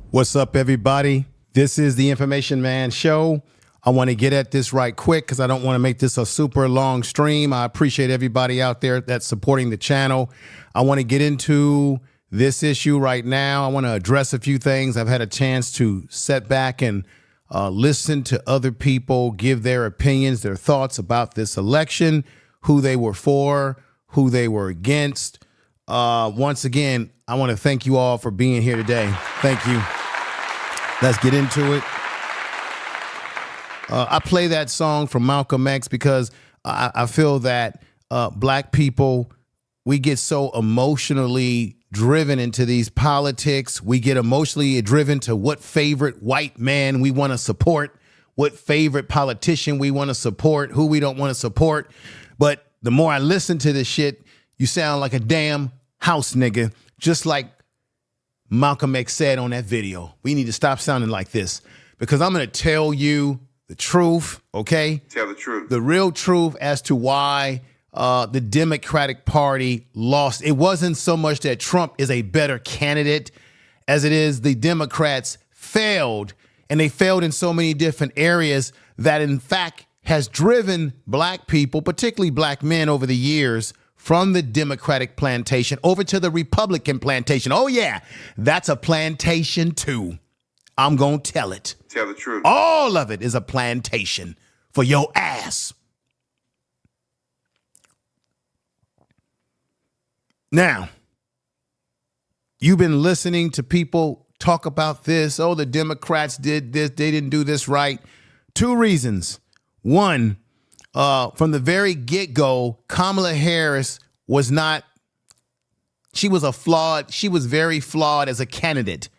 What's up, everybody? This is the Information Man Show. I want to get at this right quick because I don't want to make this a super long stream. I appreciate everybody out there that's supporting the channel. I want to get into this issue right now. I want to address a few things. I've had a chance to sit back and listen to other people give their opinions, their thoughts about this election, who they were for, who they were against. Once again, I want to thank you all for being here today. Thank you. Let's get into it. I play that song from Malcolm X because I feel that black people, we get so emotionally driven into these politics. We get emotionally driven to what favorite white man we want to support, what favorite politician we want to support, who we don't want to support. But the more I listen to this shit, you sound like a damn house nigga, just like Malcolm X said on that video. We need to stop sounding like this because I'm going to tell you the truth, okay? Tell the truth. The real truth as to why the Democratic Party lost. It wasn't so much that Trump is a better candidate as it is the Democrats failed, and they failed in so many different areas that in fact has driven black people, particularly black men over the years, from the Democratic plantation over to the Republican plantation. Oh yeah, that's a plantation too. I'm gonna tell it. Tell the truth. All of it is a plantation for your ass. Now, you've been listening to people talk about this. Oh, the Democrats did this. They didn't do this right. Two reasons. One, from the very get-go, Kamala Harris was she was very flawed as a candidate.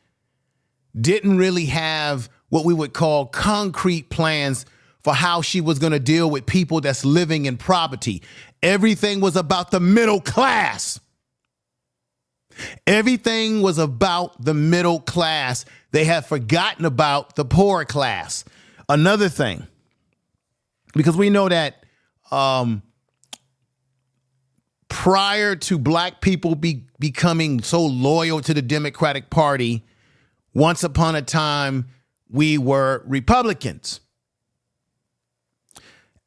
Didn't really have what we would call concrete plans for how she was going to deal with people that's living in poverty. Everything was about the middle class. Everything was about the middle class. They have forgotten about the poor class. Another thing, because we know that prior to black people becoming so loyal to the Democratic Party, once upon a time, we were Republicans.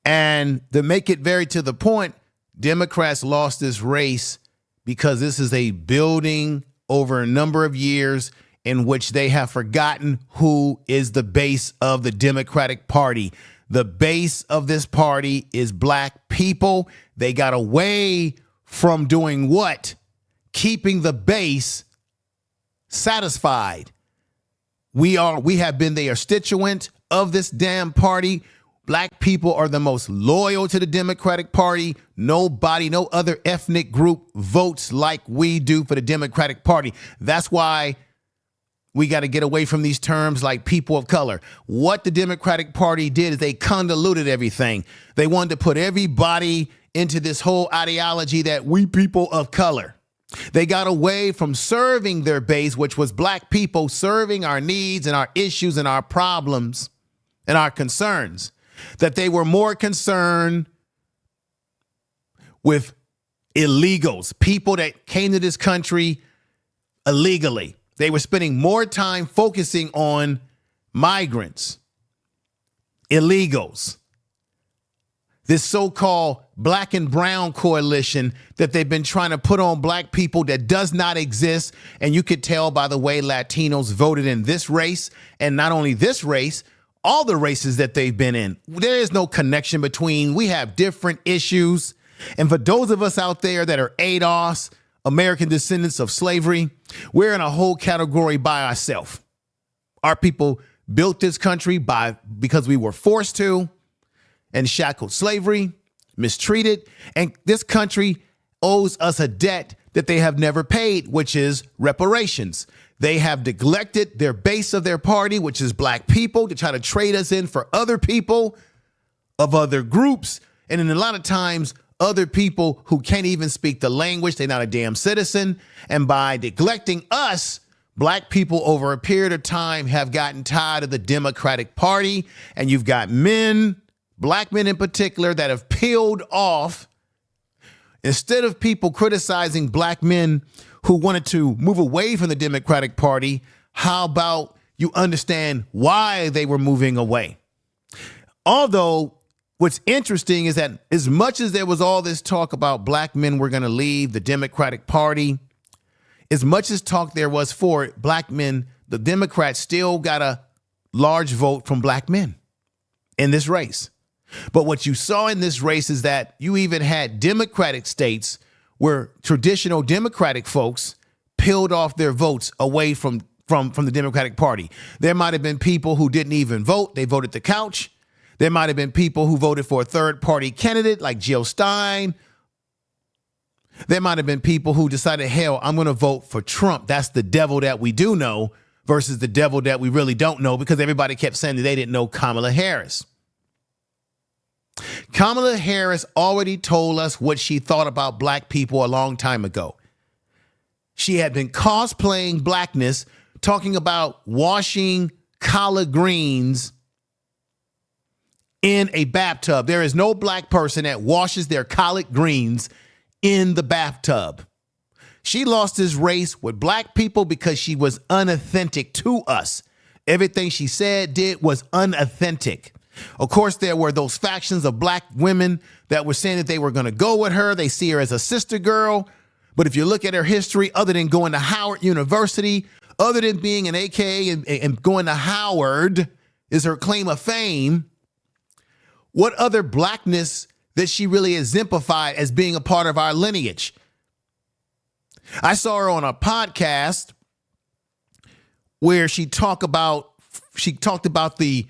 And to make it very to the point, Democrats lost this race because this is a building over a number of years in which they have forgotten who is the base of the Democratic Party. The base of this party is black people. They got away from doing what? Keeping the base satisfied. We have been the constituent of this damn party. Black people are the most loyal to the Democratic Party. Nobody, no other ethnic group votes like we do for the Democratic Party. That's why we got to get away from these terms like people of color. What the Democratic Party did is they convoluted everything. They wanted to put everybody into this whole ideology that we people of color. They got away from serving their base, which was black people, serving our needs and our issues and our problems and our concerns. That they were more concerned with illegals, people that came to this country illegally. They were spending more time focusing on migrants, illegals, this so-called black and brown coalition that they've been trying to put on black people that does not exist. And you could tell by the way Latinos voted in this race, and not only this race, all the races that they've been in. There is no connection between. We have different issues. And for those of us out there that are ADOS, American descendants of slavery, we're in a whole category by ourselves. Our people built this country because we were forced to, and shackled slavery, mistreated. And this country owes us a debt that they have never paid, which is reparations. They have neglected their base of their party, which is black people, to try to trade us in for other people of other groups. And in a lot of times, other people who can't even speak the language, they're not a damn citizen. And by neglecting us, black people over a period of time have gotten tired of the Democratic Party. And you've got men, black men in particular, that have peeled off. Instead of people criticizing black men who wanted to move away from the Democratic Party, How about you understand why they were moving away? Although what's interesting is that as much as there was all this talk about black men were going to leave the Democratic Party, as much as talk there was for it, black men, the Democrats still got a large vote from black men in this race. But what you saw in this race is that you even had Democratic states where traditional Democratic folks peeled off their votes away from the Democratic Party. There might have been people who didn't even vote. They voted the couch. There might have been people who voted for a third party candidate like Jill Stein. There might have been people who decided, hell, I'm going to vote for Trump. That's the devil that we do know versus the devil that we really don't know, because everybody kept saying that they didn't know Kamala Harris. Kamala Harris already told us what she thought about black people a long time ago. She had been cosplaying blackness, talking about washing collard greens in a bathtub. There is no black person that washes their collard greens in the bathtub. She lost this race with black people because she was unauthentic to us. Everything she said, did was unauthentic. Of course, there were those factions of black women that were saying that they were going to go with her. They see her as a sister girl. But if you look at her history, other than going to Howard University, other than being an AKA and going to Howard is her claim of fame, what other blackness that she really exemplified as being a part of our lineage? I saw her on a podcast where she talked about the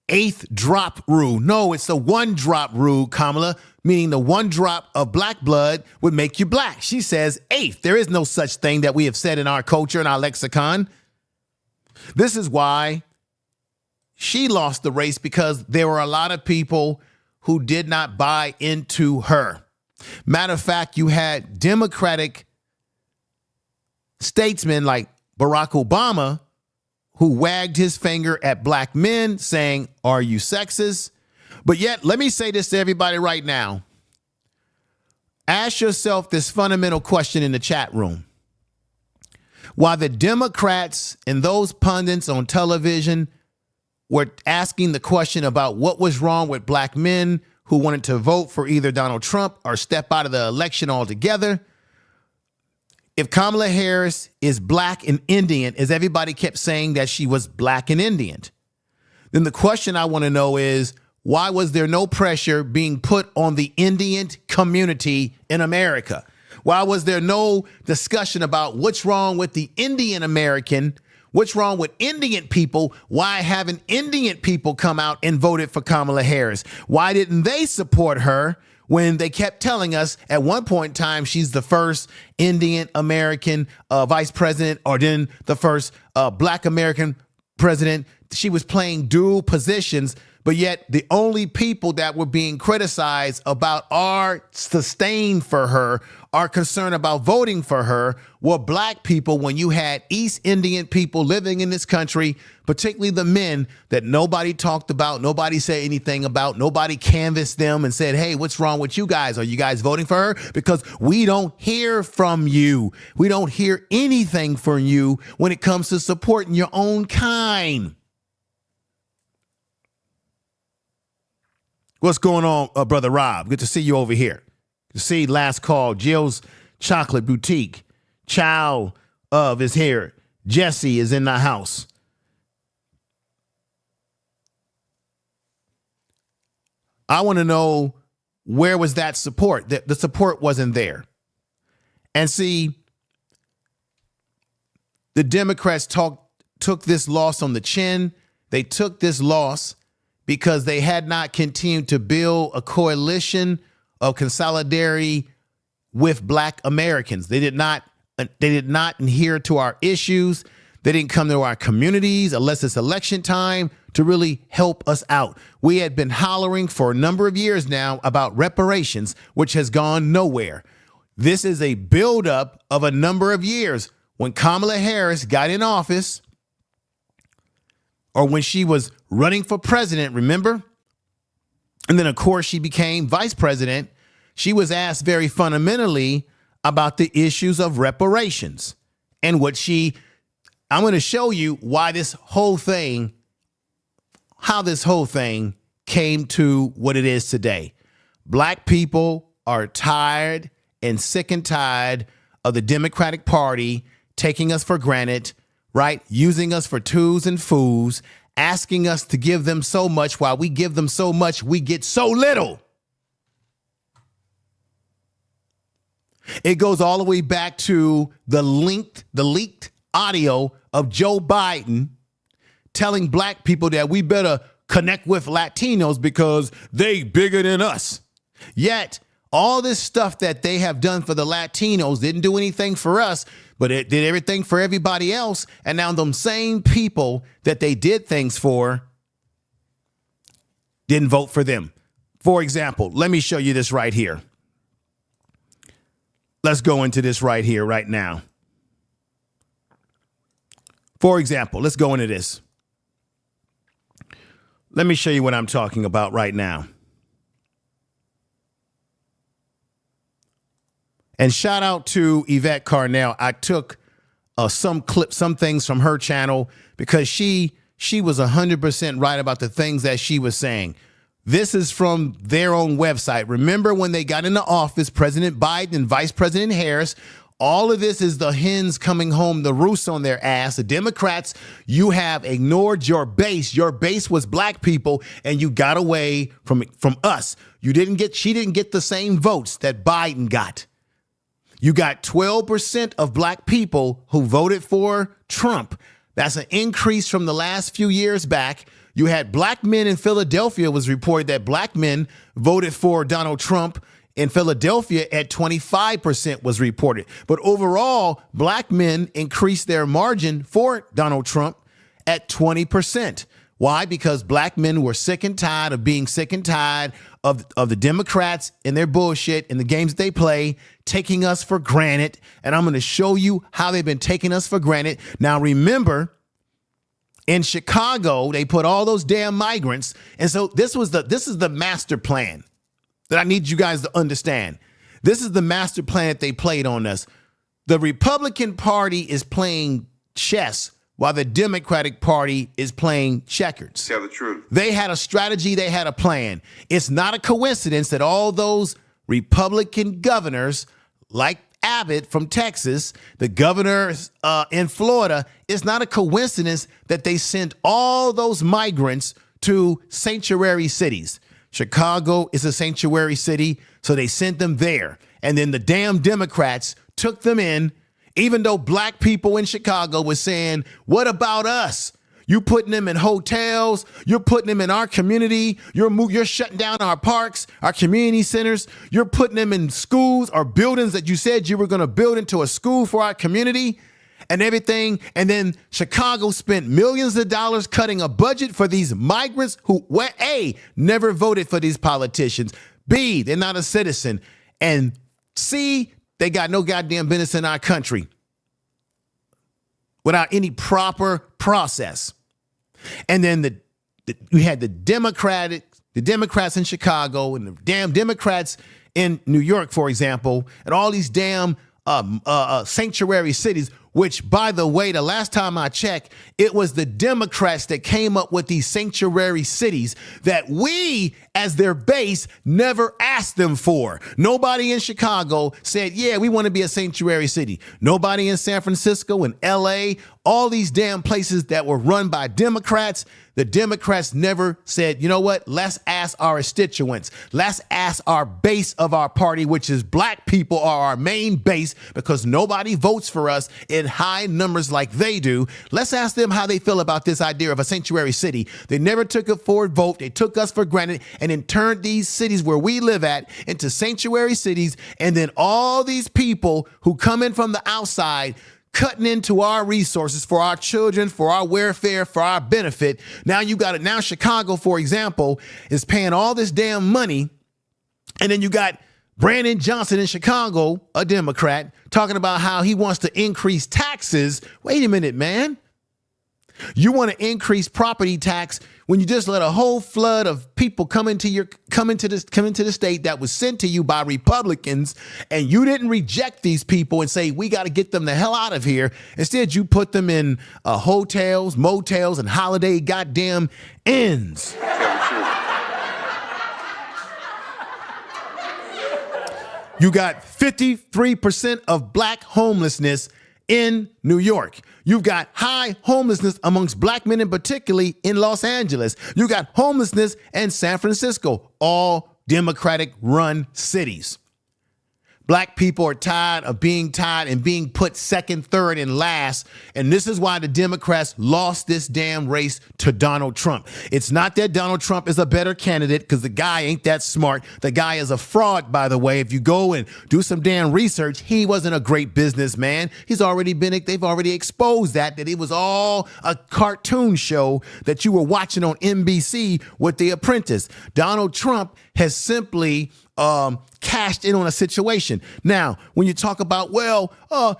8th drop rule. No, it's the 1 drop rule, Kamala, meaning the 1 drop of black blood would make you black. She says 8th. There is no such thing that we have said in our culture, in our lexicon. This is why she lost the race, because there were a lot of people who did not buy into her. Matter of fact, you had Democratic statesmen like Barack Obama who wagged his finger at black men saying, are you sexist? But yet, let me say this to everybody right now. Ask yourself this fundamental question in the chat room. While the Democrats and those pundits on television were asking the question about what was wrong with black men who wanted to vote for either Donald Trump or step out of the election altogether, if Kamala Harris is black and Indian, as everybody kept saying that she was black and Indian, then the question I want to know is, why was there no pressure being put on the Indian community in America? Why was there no discussion about what's wrong with the Indian American? What's wrong with Indian people? Why haven't Indian people come out and voted for Kamala Harris? Why didn't they support her when they kept telling us at one point in time she's the first Indian American vice president, or then the first black American president? She was playing dual positions, but yet the only people that were being criticized about our sustain for her, our concern about voting for her, were black people, when you had East Indian people living in this country, particularly the men that nobody talked about, nobody said anything about, nobody canvassed them and said, hey, what's wrong with you guys? Are you guys voting for her? Because we don't hear from you. We don't hear anything from you when it comes to supporting your own kind. What's going on, Brother Rob? Good to see you over here. Good to see Last Call, Jill's Chocolate Boutique. Child of is here. Jesse is in the house. I want to know, where was that support? The support wasn't there. And see, the Democrats took this loss on the chin. They took this loss because they had not continued to build a coalition of solidarity with black Americans. They did not adhere to our issues. They didn't come to our communities unless it's election time to really help us out. We had been hollering for a number of years now about reparations, which has gone nowhere. This is a buildup of a number of years. When Kamala Harris got in office, or when she was running for president, remember? And then, of course, she became vice president. She was asked very fundamentally about the issues of reparations. And what she I'm going to show you why how this whole thing came to what it is today. Black people are tired and sick and tired of the Democratic Party taking us for granted, right? Using us for twos and foos, asking us to give them so much. While we give them so much, we get so little. It goes all the way back to the leaked audio of Joe Biden telling black people that we better connect with Latinos because they bigger than us. Yet all this stuff that they have done for the Latinos didn't do anything for us, but it did everything for everybody else. And now them same people that they did things for didn't vote for them. For example, let me show you this right here. Let's go into this right here, right now. For example, let's go into this. Let me show you what I'm talking about right now. And shout out to Yvette Carnell. I took some things from her channel because she was 100% right about the things that she was saying. This is from their own website. Remember when they got into office, President Biden and Vice President Harris, all of this is the hens coming home, the roost on their ass. The Democrats, you have ignored your base. Your base was black people, and you got away from us. She didn't get the same votes that Biden got. You got 12% of black people who voted for Trump. That's an increase from the last few years back. You had black men in Philadelphia. It was reported that black men voted for Donald Trump. In Philadelphia, at 25% was reported. But overall, black men increased their margin for Donald Trump at 20%. Why? Because black men were sick and tired of being sick and tired of the Democrats and their bullshit and the games that they play, taking us for granted. And I'm going to show you how they've been taking us for granted. Now, remember, in Chicago, they put all those damn migrants. And so this is the master plan that I need you guys to understand. This is the master plan that they played on us. The Republican Party is playing chess while the Democratic Party is playing checkers. Tell the truth. They had a strategy. They had a plan. It's not a coincidence that all those Republican governors, like Abbott from Texas, the governors in Florida, it's not a coincidence that they sent all those migrants to sanctuary cities. Chicago is a sanctuary city, so they sent them there. And then the damn Democrats took them in, even though black people in Chicago were saying, what about us? You putting them in hotels. You're putting them in our community. You're shutting down our parks, our community centers. You're putting them in schools or buildings that you said you were going to build into a school for our community and everything. And then Chicago spent millions of dollars cutting a budget for these migrants who, A, never voted for these politicians. B, they're not a citizen. And C, they got no goddamn business in our country without any proper process. And then we had the Democrats in Chicago and the damn Democrats in New York, for example, and all these damn sanctuary cities, which, by the way, the last time I checked, it was the Democrats that came up with these sanctuary cities that we, as their base, never asked them for. Nobody in Chicago said, yeah, we want to be a sanctuary city. Nobody in San Francisco and LA, all these damn places that were run by Democrats, the Democrats never said, you know what, let's ask our constituents. Let's ask our base of our party, which is black people are our main base because nobody votes for us in high numbers like they do. Let's ask them how they feel about this idea of a sanctuary city. They never took a forward vote. They took us for granted and then turned these cities where we live at into sanctuary cities. And then all these people who come in from the outside cutting into our resources for our children, for our welfare, for our benefit. Now you got it. Now Chicago, for example, is paying all this damn money. And then you got Brandon Johnson in Chicago, a Democrat, talking about how he wants to increase taxes. Wait a minute, man. You want to increase property tax when you just let a whole flood of people come into the state that was sent to you by Republicans, and you didn't reject these people and say, we got to get them the hell out of here. Instead, you put them in hotels, motels, and holiday goddamn inns. You got 53% of black homelessness in New York. You've got high homelessness amongst black men, and particularly in Los Angeles. You got homelessness in San Francisco, all Democratic-run cities. Black people are tired of being tired and being put second, third, and last. And this is why the Democrats lost this damn race to Donald Trump. It's not that Donald Trump is a better candidate, because the guy ain't that smart. The guy is a fraud, by the way. If you go and do some damn research, he wasn't a great businessman. They've already exposed that it was all a cartoon show that you were watching on NBC with The Apprentice. Donald Trump has simply cashed in on a situation. Now, when you talk about,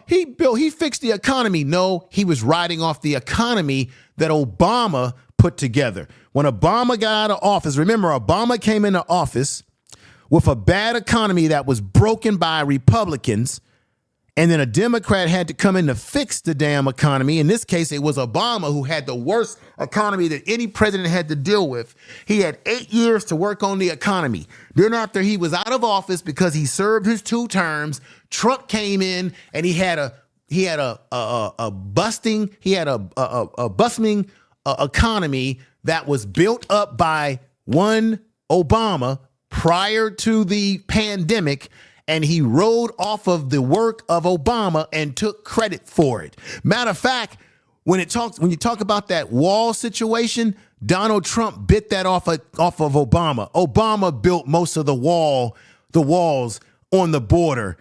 he fixed the economy. No, he was riding off the economy that Obama put together. When Obama got out of office, remember, Obama came into office with a bad economy that was broken by Republicans. And then a Democrat had to come in to fix the damn economy. In this case, it was Obama who had the worst economy that any president had to deal with. He had 8 years to work on the economy. Then after he was out of office, because he served his 2 terms, Trump came in and he had a busting economy that was built up by one Obama prior to the pandemic. And he rode off of the work of Obama and took credit for it. Matter of fact, when you talk about that wall situation, Donald Trump bit that off of Obama. Obama built most of the walls on the border.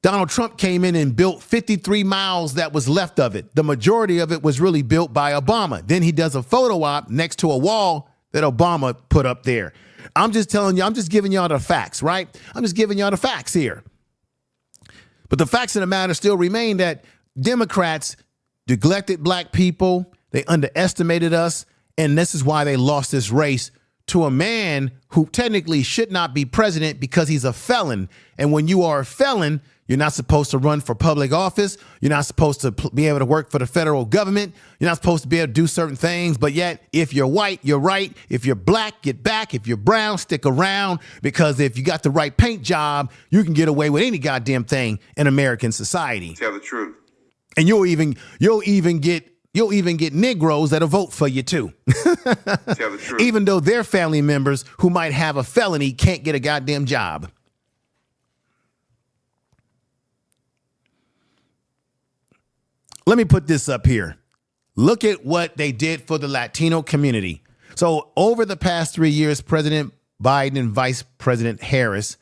Donald Trump came in and built 53 miles that was left of it. The majority of it was really built by Obama. Then he does a photo op next to a wall that Obama put up there. I'm just telling you, I'm just giving y'all the facts, right? I'm just giving y'all the facts here. But the facts of the matter still remain that Democrats neglected black people. They underestimated us. And this is why they lost this race to a man who technically should not be president because he's a felon. And when you are a felon, you're not supposed to run for public office. You're not supposed to be able to work for the federal government. You're not supposed to be able to do certain things. But yet, if you're white, you're right. If you're black, get back. If you're brown, stick around. Because if you got the right paint job, you can get away with any goddamn thing in American society. Tell the truth. And you'll even get Negroes that'll vote for you too. Tell the truth. Even though their family members who might have a felony can't get a goddamn job. Let me put this up here. Look at what they did for the Latino community. So over the past 3 years, President Biden and Vice President Harris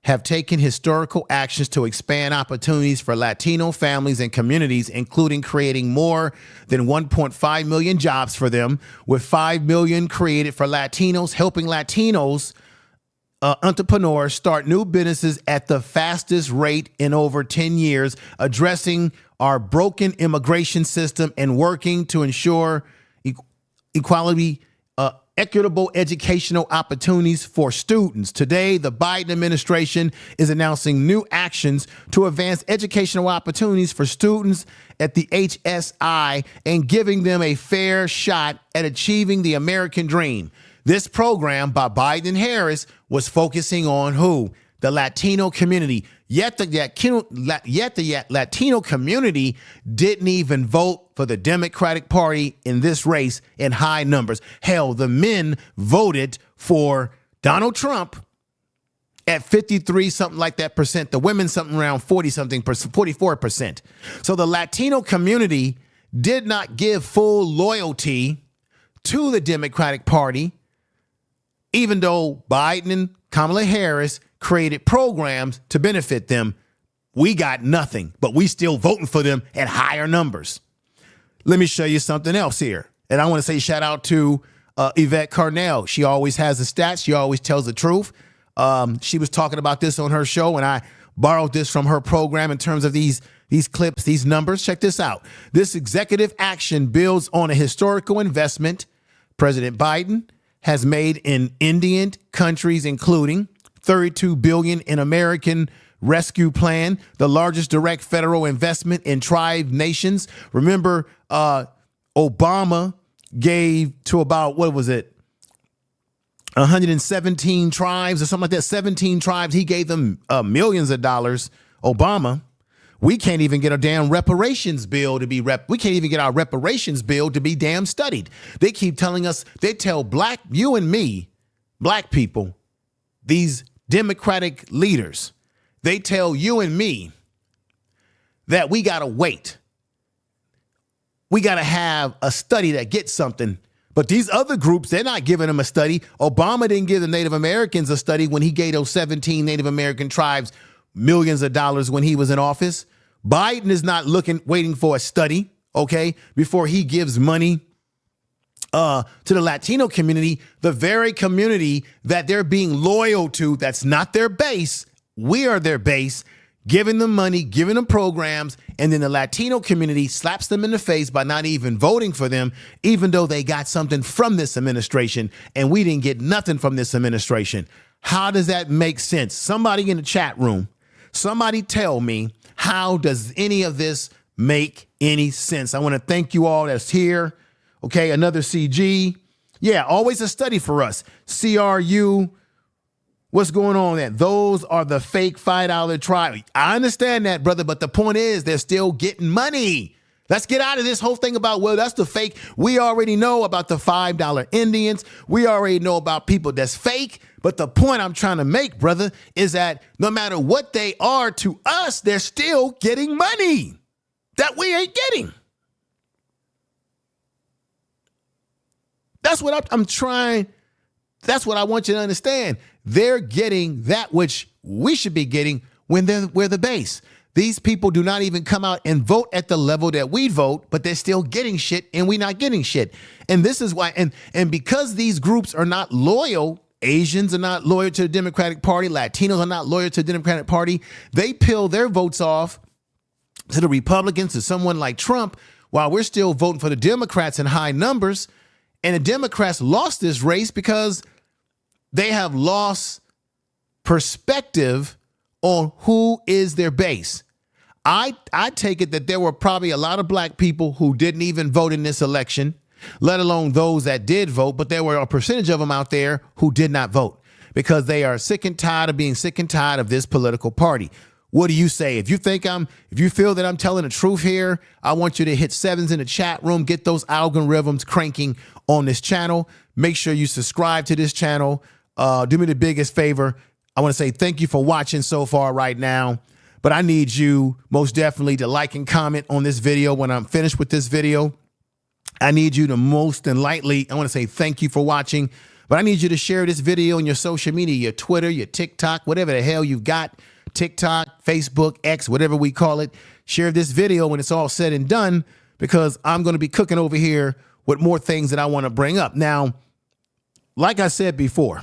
have taken historical actions to expand opportunities for Latino families and communities, including creating more than 1.5 million jobs for them, with 5 million created for Latinos, helping Latinos entrepreneurs start new businesses at the fastest rate in over 10 years, addressing our broken immigration system and working to ensure equality, equitable educational opportunities for students. Today, the Biden administration is announcing new actions to advance educational opportunities for students at the HSI and giving them a fair shot at achieving the American dream. This program by Biden and Harris was focusing on who? The Latino community. Yet the Latino community didn't even vote for the Democratic Party in this race in high numbers. Hell, the men voted for Donald Trump at 53 something like that percent. The women something around 40 something percent, 44%. So the Latino community did not give full loyalty to the Democratic Party, even though Biden and Kamala Harris created programs to benefit them. We got nothing, but we still voting for them at higher numbers. Let me show you something else here. And I want to say shout out to Yvette Carnell. She always has the stats. She always tells the truth. She was talking about this on her show, and I borrowed this from her program in terms of these these clips, these numbers. Check this out. This executive action builds on a historical investment President Biden has made in Indian countries, including $32 billion in American Rescue Plan, the largest direct federal investment in tribe nations. Remember, Obama gave to about, 117 tribes or something like that, 17 tribes. He gave them millions of dollars. Obama. We can't even get a damn reparations bill to be we can't even get our reparations bill to be damn studied. They keep telling us, they tell you and me, black people, these Democratic leaders, they tell you and me that we got to wait. We got to have a study that gets something. But these other groups, they're not giving them a study. Obama didn't give the Native Americans a study when he gave those 17 Native American tribes millions of dollars when he was in office. Biden is not waiting for a study, okay, before he gives money to the Latino community, the very community that they're being loyal to. That's not their base. We are their base, giving them money, giving them programs, and then the Latino community slaps them in the face by not even voting for them, even though they got something from this administration, and we didn't get nothing from this administration. How does that make sense? Somebody in the chat room, somebody tell me, how does any of this make any sense? I want to thank you all that's here. Okay, another CG. Yeah, always a study for us. CRU. What's going on there? Those are the fake $5 tribe. I understand that, brother, but the point is they're still getting money. Let's get out of this whole thing about, well, that's the fake. We already know about the $5 Indians. We already know about people that's fake. But the point I'm trying to make, brother, is that no matter what they are to us, they're still getting money that we ain't getting. That's what I'm trying. That's what I want you to understand. They're getting that which we should be getting when we're the base. These people do not even come out and vote at the level that we vote, but they're still getting shit and we're not getting shit. And this is why, and because these groups are not loyal, Asians are not loyal to the Democratic Party, Latinos are not loyal to the Democratic Party, they peel their votes off to the Republicans, to someone like Trump, while we're still voting for the Democrats in high numbers. And the Democrats lost this race because they have lost perspective on who is their base. I take it that there were probably a lot of black people who didn't even vote in this election, let alone those that did vote, but there were a percentage of them out there who did not vote because they are sick and tired of being sick and tired of this political party. What do you say? If you feel that I'm telling the truth here, I want you to hit sevens in the chat room, get those algorithms cranking on this channel. Make sure you subscribe to this channel. Do me the biggest favor. I want to say thank you for watching so far right now, but I need you most definitely to like and comment on this video when I'm finished with this video. I need you to most and lightly, I want to say thank you for watching, but I need you to share this video on your social media, your Twitter, your TikTok, whatever the hell you've got, TikTok, Facebook, X, whatever we call it. Share this video when it's all said and done, because I'm going to be cooking over here with more things that I want to bring up. Now, like I said before,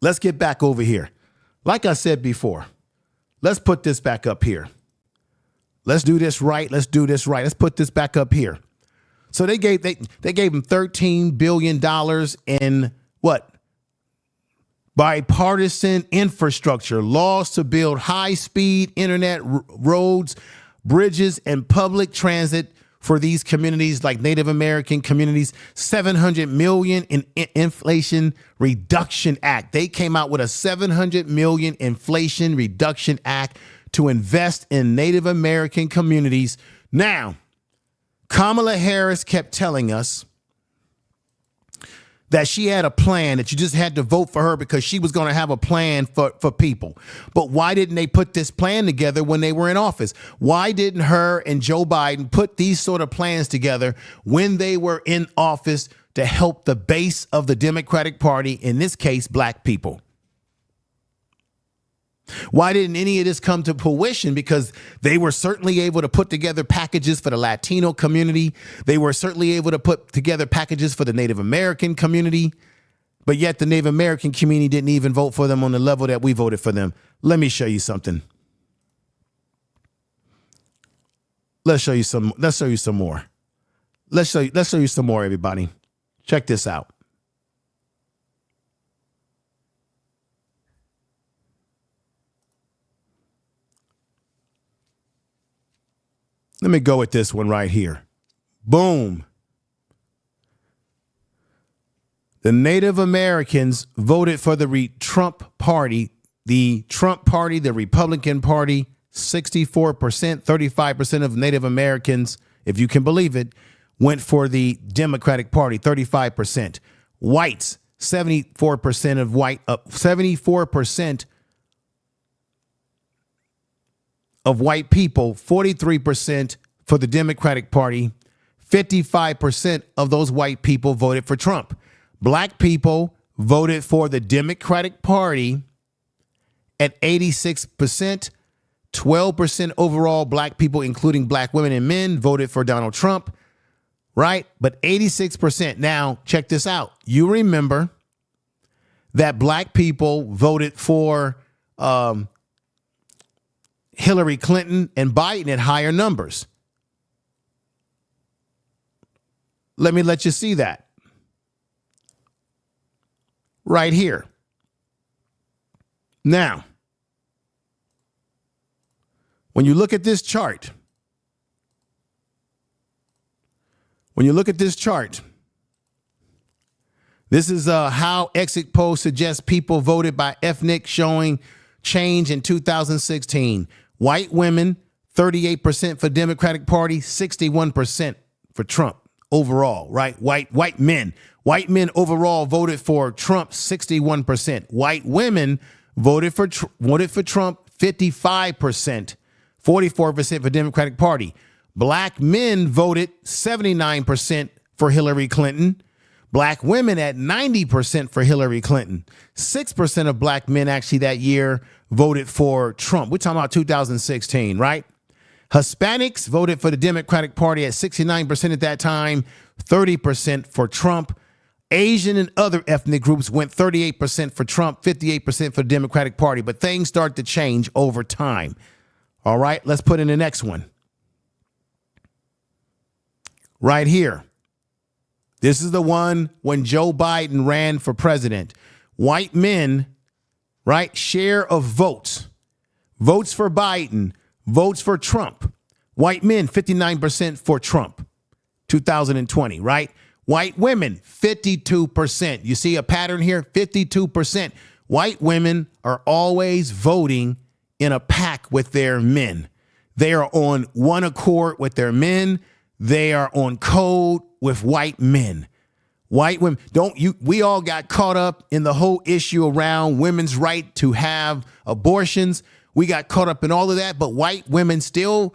let's get back over here. Like I said before, let's put this back up here. Let's do this right. Let's do this right. Let's put this back up here. So they gave him $13 billion in what? Bipartisan infrastructure, laws to build high-speed internet roads, bridges, and public transit for these communities like Native American communities. $700 million in Inflation Reduction Act. They came out with a $700 million Inflation Reduction Act to invest in Native American communities. Now, Kamala Harris kept telling us that she had a plan, that you just had to vote for her because she was going to have a plan for people. But why didn't they put this plan together when they were in office? Why didn't her and Joe Biden put these sort of plans together when they were in office to help the base of the Democratic Party, in this case, black people? Why didn't any of this come to fruition? Because they were certainly able to put together packages for the Latino community. They were certainly able to put together packages for the Native American community. But yet the Native American community didn't even vote for them on the level that we voted for them. Let me show you something. Let's show you some more. Let's show you some more, everybody. Check this out. Let me go with this one right here. Boom. The Native Americans voted for the Trump party, the Republican Party, 64%, 35% of Native Americans, if you can believe it, went for the Democratic Party, 35%. Whites, 74% of 74% of white people, 43% for the Democratic Party, 55% of those white people voted for Trump. Black people voted for the Democratic Party at 86%. 12% overall black people, including black women and men, voted for Donald Trump, right? But 86%. Now, check this out. You remember that black people voted for Hillary Clinton and Biden at higher numbers. Let me let you see that. Right here. Now, when you look at this chart, this is how exit polls suggest people voted by ethnic, showing change in 2016. White women, 38% for Democratic Party, 61% for Trump overall, right? White men overall voted for Trump, 61%. White women voted for Trump, 55%. 44% for Democratic Party. Black men voted 79% for Hillary Clinton. Black women at 90% for Hillary Clinton. 6% of black men actually that year voted for Trump. We're talking about 2016, right? Hispanics voted for the Democratic Party at 69% at that time, 30% for Trump. Asian and other ethnic groups went 38% for Trump, 58% for the Democratic Party. But things start to change over time. All right, let's put in the next one. Right here. This is the one when Joe Biden ran for president. White men, right, share of votes. Votes for Biden, votes for Trump. White men, 59% for Trump, 2020, right? White women, 52%. You see a pattern here? 52%. White women are always voting in a pack with their men. They are on one accord with their men. They are on code with white men. White women, we all got caught up in the whole issue around women's right to have abortions. We got caught up in all of that, but white women still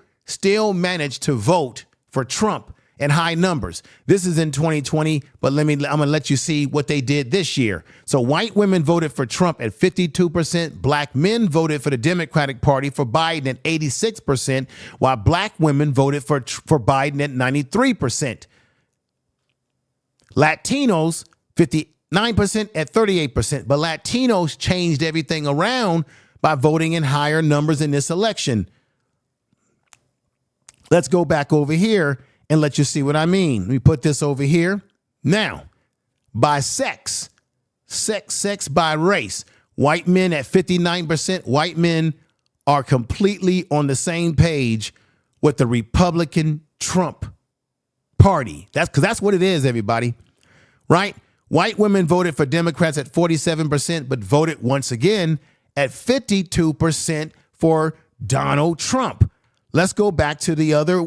managed to vote for Trump in high numbers. This is in 2020, but I'm going to let you see what they did this year. So white women voted for Trump at 52%. Black men voted for the Democratic Party for Biden at 86%, while black women voted for Biden at 93%. Latinos, 59% at 38%, but Latinos changed everything around by voting in higher numbers in this election. Let's go back over here and let you see what I mean. Let me put this over here. Now, by sex by race, white men at 59%, white men are completely on the same page with the Republican Trump party. That's what it is, everybody, right? White women voted for Democrats at 47%, but voted once again at 52% for Donald Trump. Let's go back to the other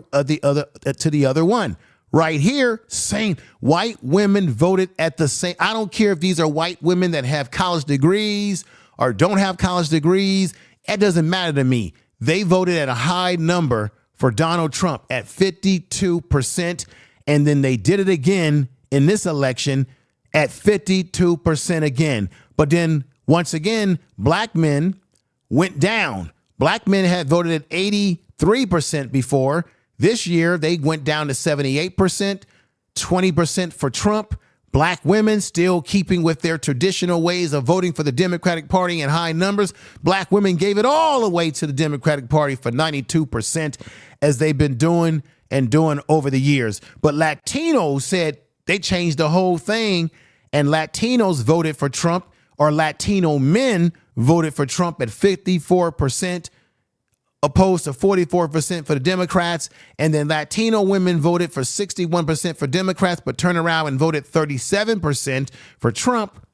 one. Right here, same. White women voted at the same. I don't care if these are white women that have college degrees or don't have college degrees. It doesn't matter to me. They voted at a high number for Donald Trump at 52%. And then they did it again in this election at 52% again. But then once again, black men went down. Black men had voted at 83% before. This year, they went down to 78%, 20% for Trump. Black women still keeping with their traditional ways of voting for the Democratic Party in high numbers. Black women gave it all away to the Democratic Party for 92%, as they've been doing over the years. But Latinos said they changed the whole thing, and Latinos voted for Trump, or Latino men voted for Trump at 54%, opposed to 44% for the Democrats. And then Latino women voted for 61% for Democrats, but turned around and voted 37% for Trump.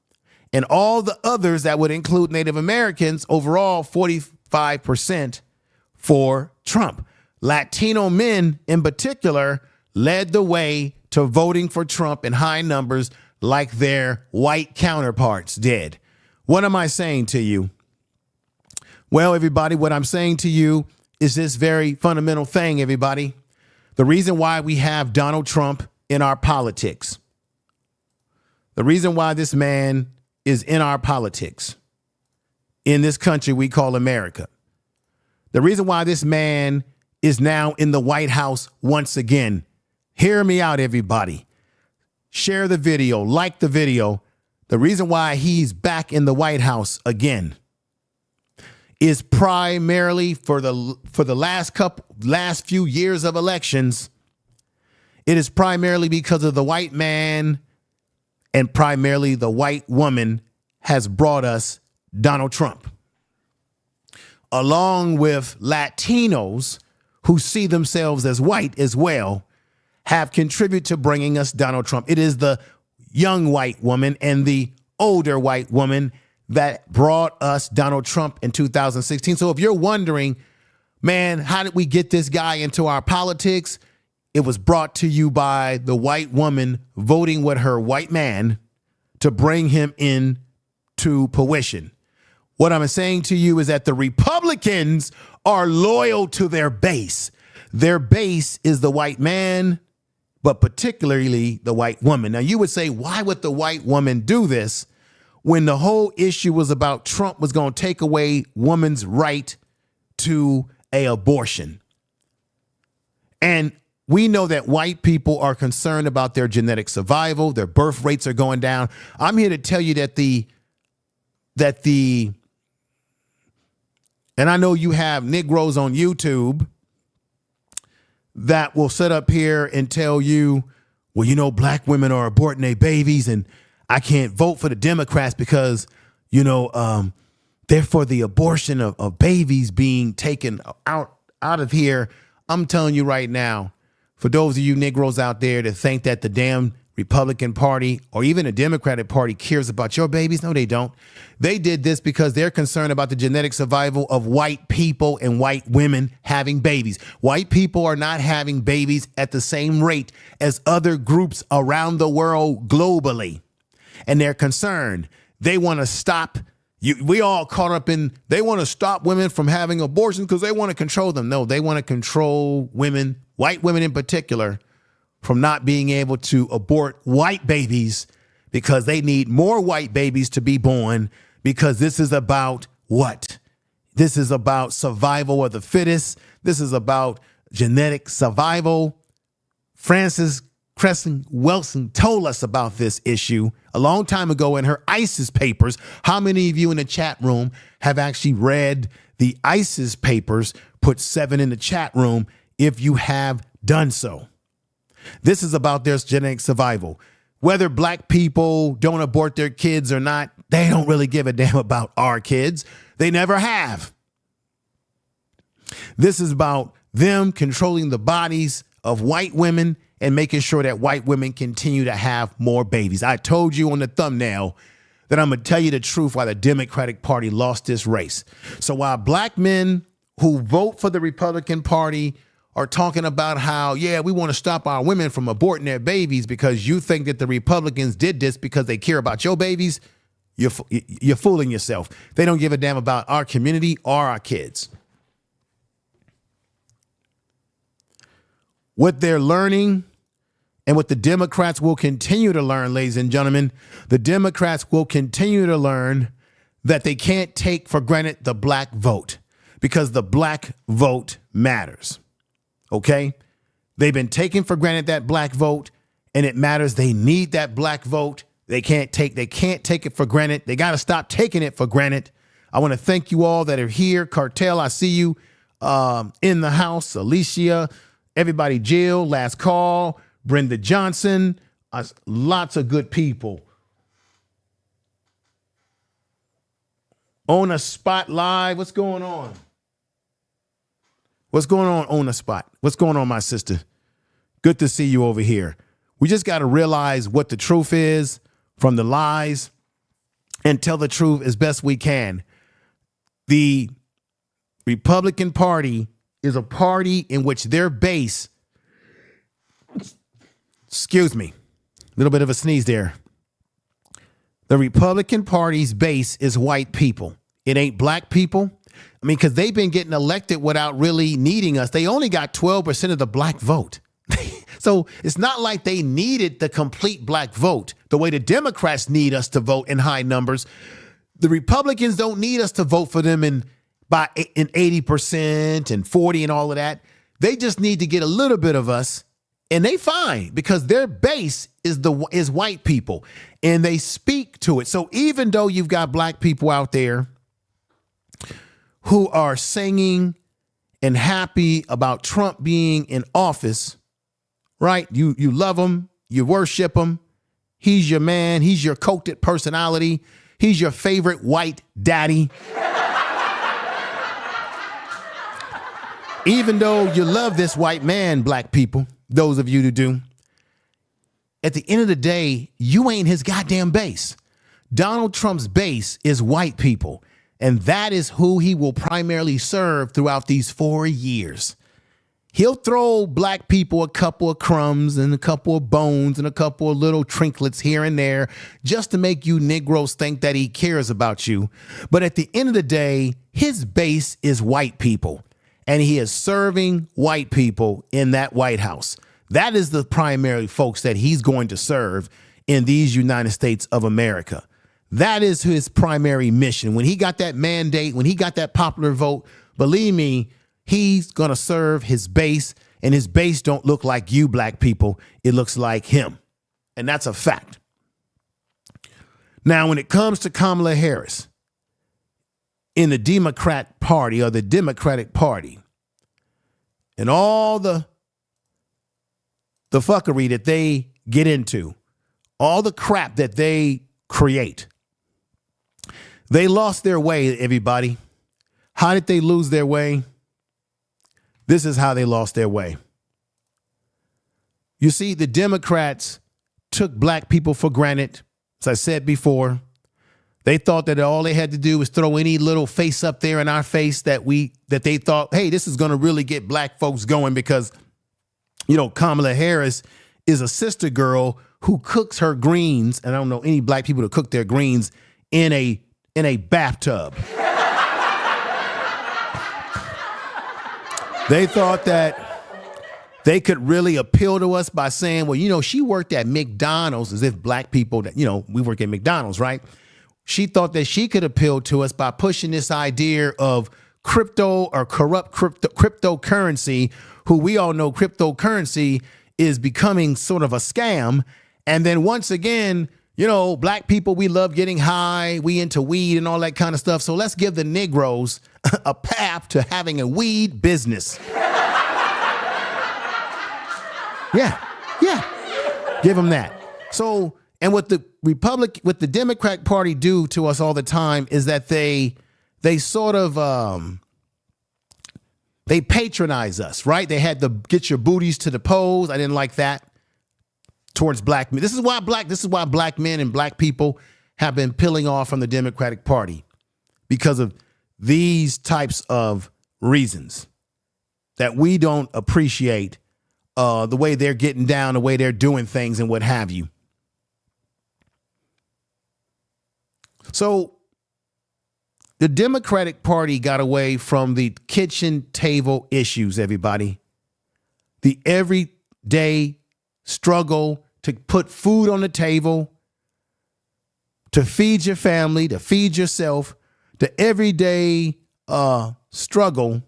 And all the others, that would include Native Americans, overall 45% for Trump. Latino men in particular led the way to voting for Trump in high numbers like their white counterparts did. What am I saying to you? Well, everybody, what I'm saying to you is this very fundamental thing, everybody. The reason why we have Donald Trump in our politics, the reason why this man is in our politics in this country we call America, the reason why this man is now in the White House once again. Hear me out, everybody. Share the video, like the video. The reason why he's back in the White House again is primarily for the last few years of elections. It is primarily because of the white man, and primarily the white woman has brought us Donald Trump, along with Latinos who see themselves as white as well, have contributed to bringing us Donald Trump. It is the young white woman and the older white woman that brought us Donald Trump in 2016. So if you're wondering, man, how did we get this guy into our politics? It was brought to you by the white woman voting with her white man to bring him in to fruition. What I'm saying to you is that the Republicans are loyal to their base. Their base is the white man, but particularly the white woman. Now, you would say, why would the white woman do this when the whole issue was about Trump was going to take away women's right to an abortion? And we know that white people are concerned about their genetic survival. Their birth rates are going down. I'm here to tell you and I know you have Negroes on YouTube that will sit up here and tell you, well, you know, black women are aborting their babies and I can't vote for the Democrats because, you know, they're for the abortion of babies being taken out of here. I'm telling you right now, for those of you Negroes out there that think that the damn Republican Party or even the Democratic Party cares about your babies, no, they don't. They did this because they're concerned about the genetic survival of white people and white women having babies. White people are not having babies at the same rate as other groups around the world globally. And they're concerned. They want to stop. We all caught up in, they want to stop women from having abortions because they want to control them. No, they want to control women, white women in particular, from not being able to abort white babies because they need more white babies to be born, because this is about what? This is about survival of the fittest. This is about genetic survival. Frances Cressy Wilson told us about this issue a long time ago in her ISIS papers. How many of you in the chat room have actually read the ISIS papers? Put 7 in the chat room if you have done so. This is about their genetic survival. Whether black people don't abort their kids or not, they don't really give a damn about our kids. They never have. This is about them controlling the bodies of white women and making sure that white women continue to have more babies. I told you on the thumbnail that I'm going to tell you the truth why the Democratic Party lost this race. So while black men who vote for the Republican Party are talking about how, yeah, we want to stop our women from aborting their babies because you think that the Republicans did this because they care about your babies, you're fooling yourself. They don't give a damn about our community or our kids. What they're learning and what the Democrats will continue to learn, ladies and gentlemen, the Democrats will continue to learn that they can't take for granted the black vote because the black vote matters. OK, they've been taking for granted that black vote, and it matters. They need that black vote. They can't take it for granted. They got to stop taking it for granted. I want to thank you all that are here. Cartel, I see you in the house. Alicia, everybody, Jill, Last Call, Brenda Johnson, lots of good people. On a Spot Live, what's going on? What's going on a Spot? What's going on, my sister? Good to see you over here. We just got to realize what the truth is from the lies and tell the truth as best we can. The Republican Party is a party in which their base, excuse me, a little bit of a sneeze there. The Republican Party's base is white people. It ain't black people. I mean, because they've been getting elected without really needing us. They only got 12% of the black vote. So it's not like they needed the complete black vote the way the Democrats need us to vote in high numbers. The Republicans don't need us to vote for them in 80% and 40 and all of that. They just need to get a little bit of us, and they fine because their base is white people and they speak to it. So even though you've got black people out there who are singing and happy about Trump being in office, right? You love him. You worship him. He's your man. He's your coated personality. He's your favorite white daddy. Even though you love this white man, black people, those of you who do, at the end of the day, you ain't his goddamn base. Donald Trump's base is white people, and that is who he will primarily serve throughout these 4 years. He'll throw black people a couple of crumbs and a couple of bones and a couple of little trinkets here and there just to make you Negroes think that he cares about you. But at the end of the day, his base is white people, and he is serving white people in that White House. That is the primary folks that he's going to serve in these United States of America. That is his primary mission. When he got that mandate, when he got that popular vote, believe me, he's going to serve his base, and his base don't look like you black people. It looks like him. And that's a fact. Now, when it comes to Kamala Harris in the Democrat Party or the Democratic Party and all the fuckery that they get into, all the crap that they create, they lost their way, everybody. How did they lose their way? This is how they lost their way. You see, the Democrats took black people for granted. As I said before, they thought that all they had to do was throw any little face up there in our face that they thought, hey, this is going to really get black folks going because, you know, Kamala Harris is a sister girl who cooks her greens. And I don't know any black people to cook their greens in a bathtub. They thought that they could really appeal to us by saying, well, you know, she worked at McDonald's, as if black people that, you know, we work at McDonald's, right? She thought that she could appeal to us by pushing this idea of crypto or corrupt cryptocurrency, who we all know cryptocurrency is becoming sort of a scam. And then once again, you know, black people, we love getting high. We into weed and all that kind of stuff. So let's give the Negroes a path to having a weed business. Yeah. Give them that. So, and what the Democratic Party do to us all the time is that they sort of, they patronize us, right? They had to get your booties to the polls. I didn't like that. Towards black men. This is why black men and black people have been peeling off from the Democratic Party, because of these types of reasons that we don't appreciate the way they're getting down, the way they're doing things and what have you. So the Democratic Party got away from the kitchen table issues, everybody. The everyday struggle to put food on the table, to feed your family, to feed yourself, the everyday struggle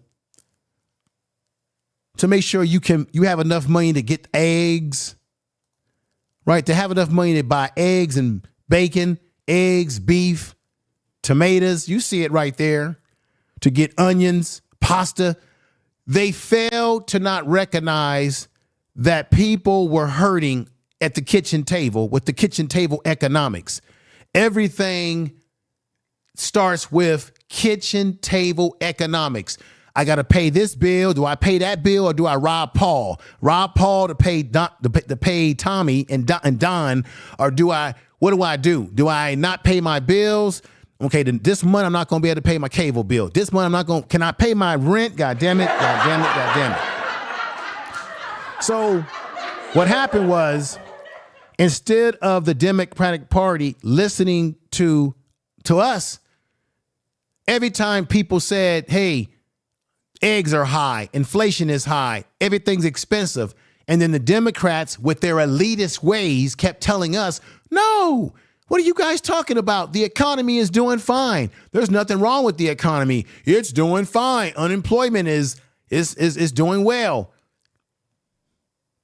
to make sure you have enough money to get eggs, right? To have enough money to buy eggs and bacon, eggs, beef, tomatoes. You see it right there. To get onions, pasta. They failed to not recognize that people were hurting at the kitchen table with the kitchen table economics. Everything starts with kitchen table economics. I got to pay this bill. Do I pay that bill or do I rob Paul? Rob Paul to pay to pay Tommy and Don, or what do I do? Do I not pay my bills? Okay, then this month I'm not going to be able to pay my cable bill. This month I'm not going. Can I pay my rent? God damn it! God damn it! God damn it! So what happened was, instead of the Democratic Party listening to us, every time people said, "Hey, eggs are high, inflation is high, everything's expensive," and then the Democrats, with their elitist ways, kept telling us, "No. What are you guys talking about? The economy is doing fine. There's nothing wrong with the economy. It's doing fine. Unemployment is doing well."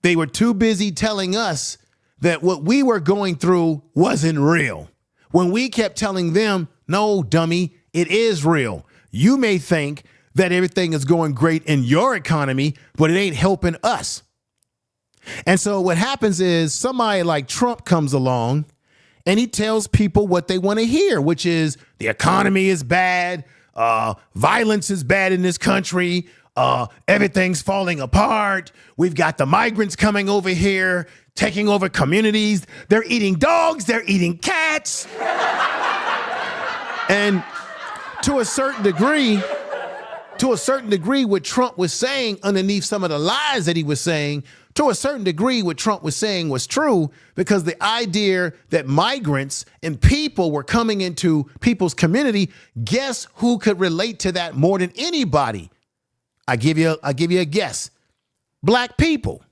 They were too busy telling us that what we were going through wasn't real. When we kept telling them, "No, dummy, it is real. You may think that everything is going great in your economy, but it ain't helping us." And so what happens is somebody like Trump comes along and he tells people what they want to hear, which is the economy is bad, violence is bad in this country, everything's falling apart. We've got the migrants coming over here, taking over communities. They're eating dogs, they're eating cats. And to a certain degree, what Trump was saying underneath some of the lies that he was saying, to a certain degree, what Trump was saying was true, because the idea that migrants and people were coming into people's community, guess who could relate to that more than anybody? I give you a guess. Black people.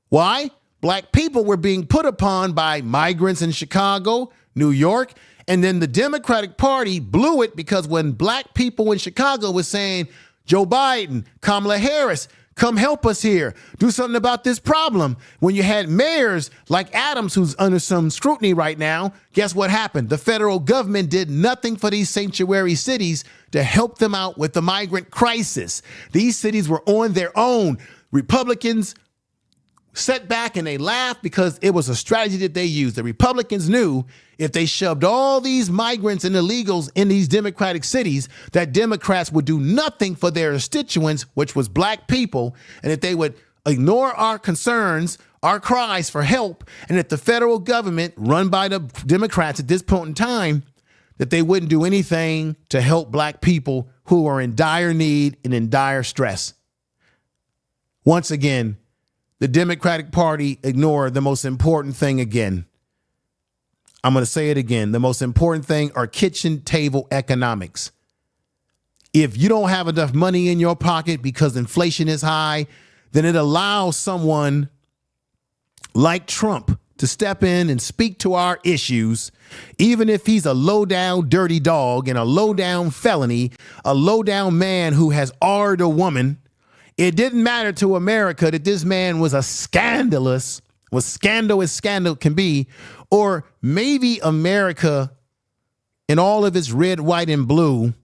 Why? Black people were being put upon by migrants in Chicago, New York, and then the Democratic Party blew it because when black people in Chicago were saying, "Joe Biden, Kamala Harris, come help us here. Do something about this problem." When you had mayors like Adams, who's under some scrutiny right now, guess what happened? The federal government did nothing for these sanctuary cities to help them out with the migrant crisis. These cities were on their own. Republicans sat back and they laughed because it was a strategy that they used. The Republicans knew if they shoved all these migrants and illegals in these Democratic cities, that Democrats would do nothing for their constituents, which was black people, and that they would ignore our concerns, our cries for help, and that the federal government, run by the Democrats at this point in time, that they wouldn't do anything to help black people who are in dire need and in dire stress. Once again, the Democratic Party ignored the most important thing again. I'm going to say it again. The most important thing are kitchen table economics. If you don't have enough money in your pocket because inflation is high, then it allows someone like Trump to step in and speak to our issues, even if he's a low-down dirty dog and a low-down felony, a low-down man who has R-ed a woman. It didn't matter to America that this man was scandal as scandal can be, or maybe America in all of its red, white, and blue,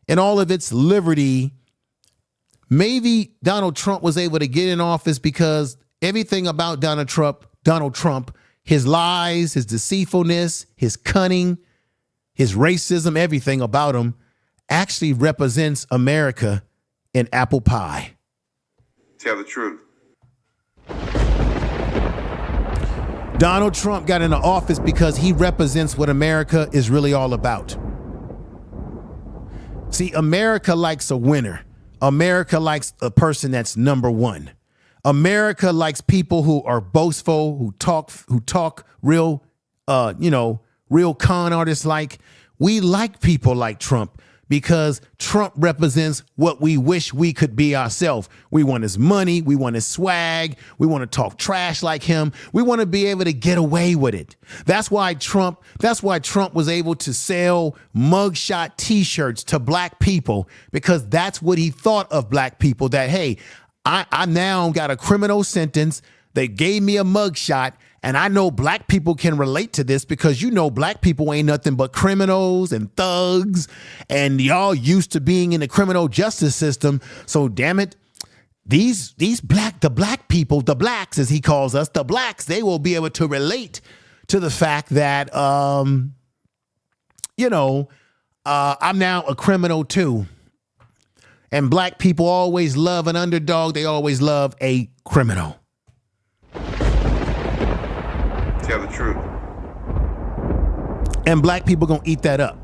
in all of its liberty, maybe Donald Trump was able to get in office because everything about Donald Trump, his lies, his deceitfulness, his cunning, his racism, everything about him actually represents America in apple pie. Tell the truth. Donald Trump got into office because he represents what America is really all about. See, America likes a winner. America likes a person that's number one. America likes people who are boastful, who talk real, real con artists like. We like people like Trump because Trump represents what we wish we could be ourselves. We want his money. We want his swag. We want to talk trash like him. We want to be able to get away with it. That's why Trump was able to sell mugshot T-shirts to black people, because that's what he thought of black people, that, hey, I now got a criminal sentence. They gave me a mugshot And I know black people can relate to this because you know black people ain't nothing but criminals and thugs, and y'all used to being in the criminal justice system. So damn it, the black people, the blacks as he calls us, the blacks, they will be able to relate to the fact that I'm now a criminal too. And black people always love an underdog. They always love a criminal. Tell the truth. And black people gonna eat that up.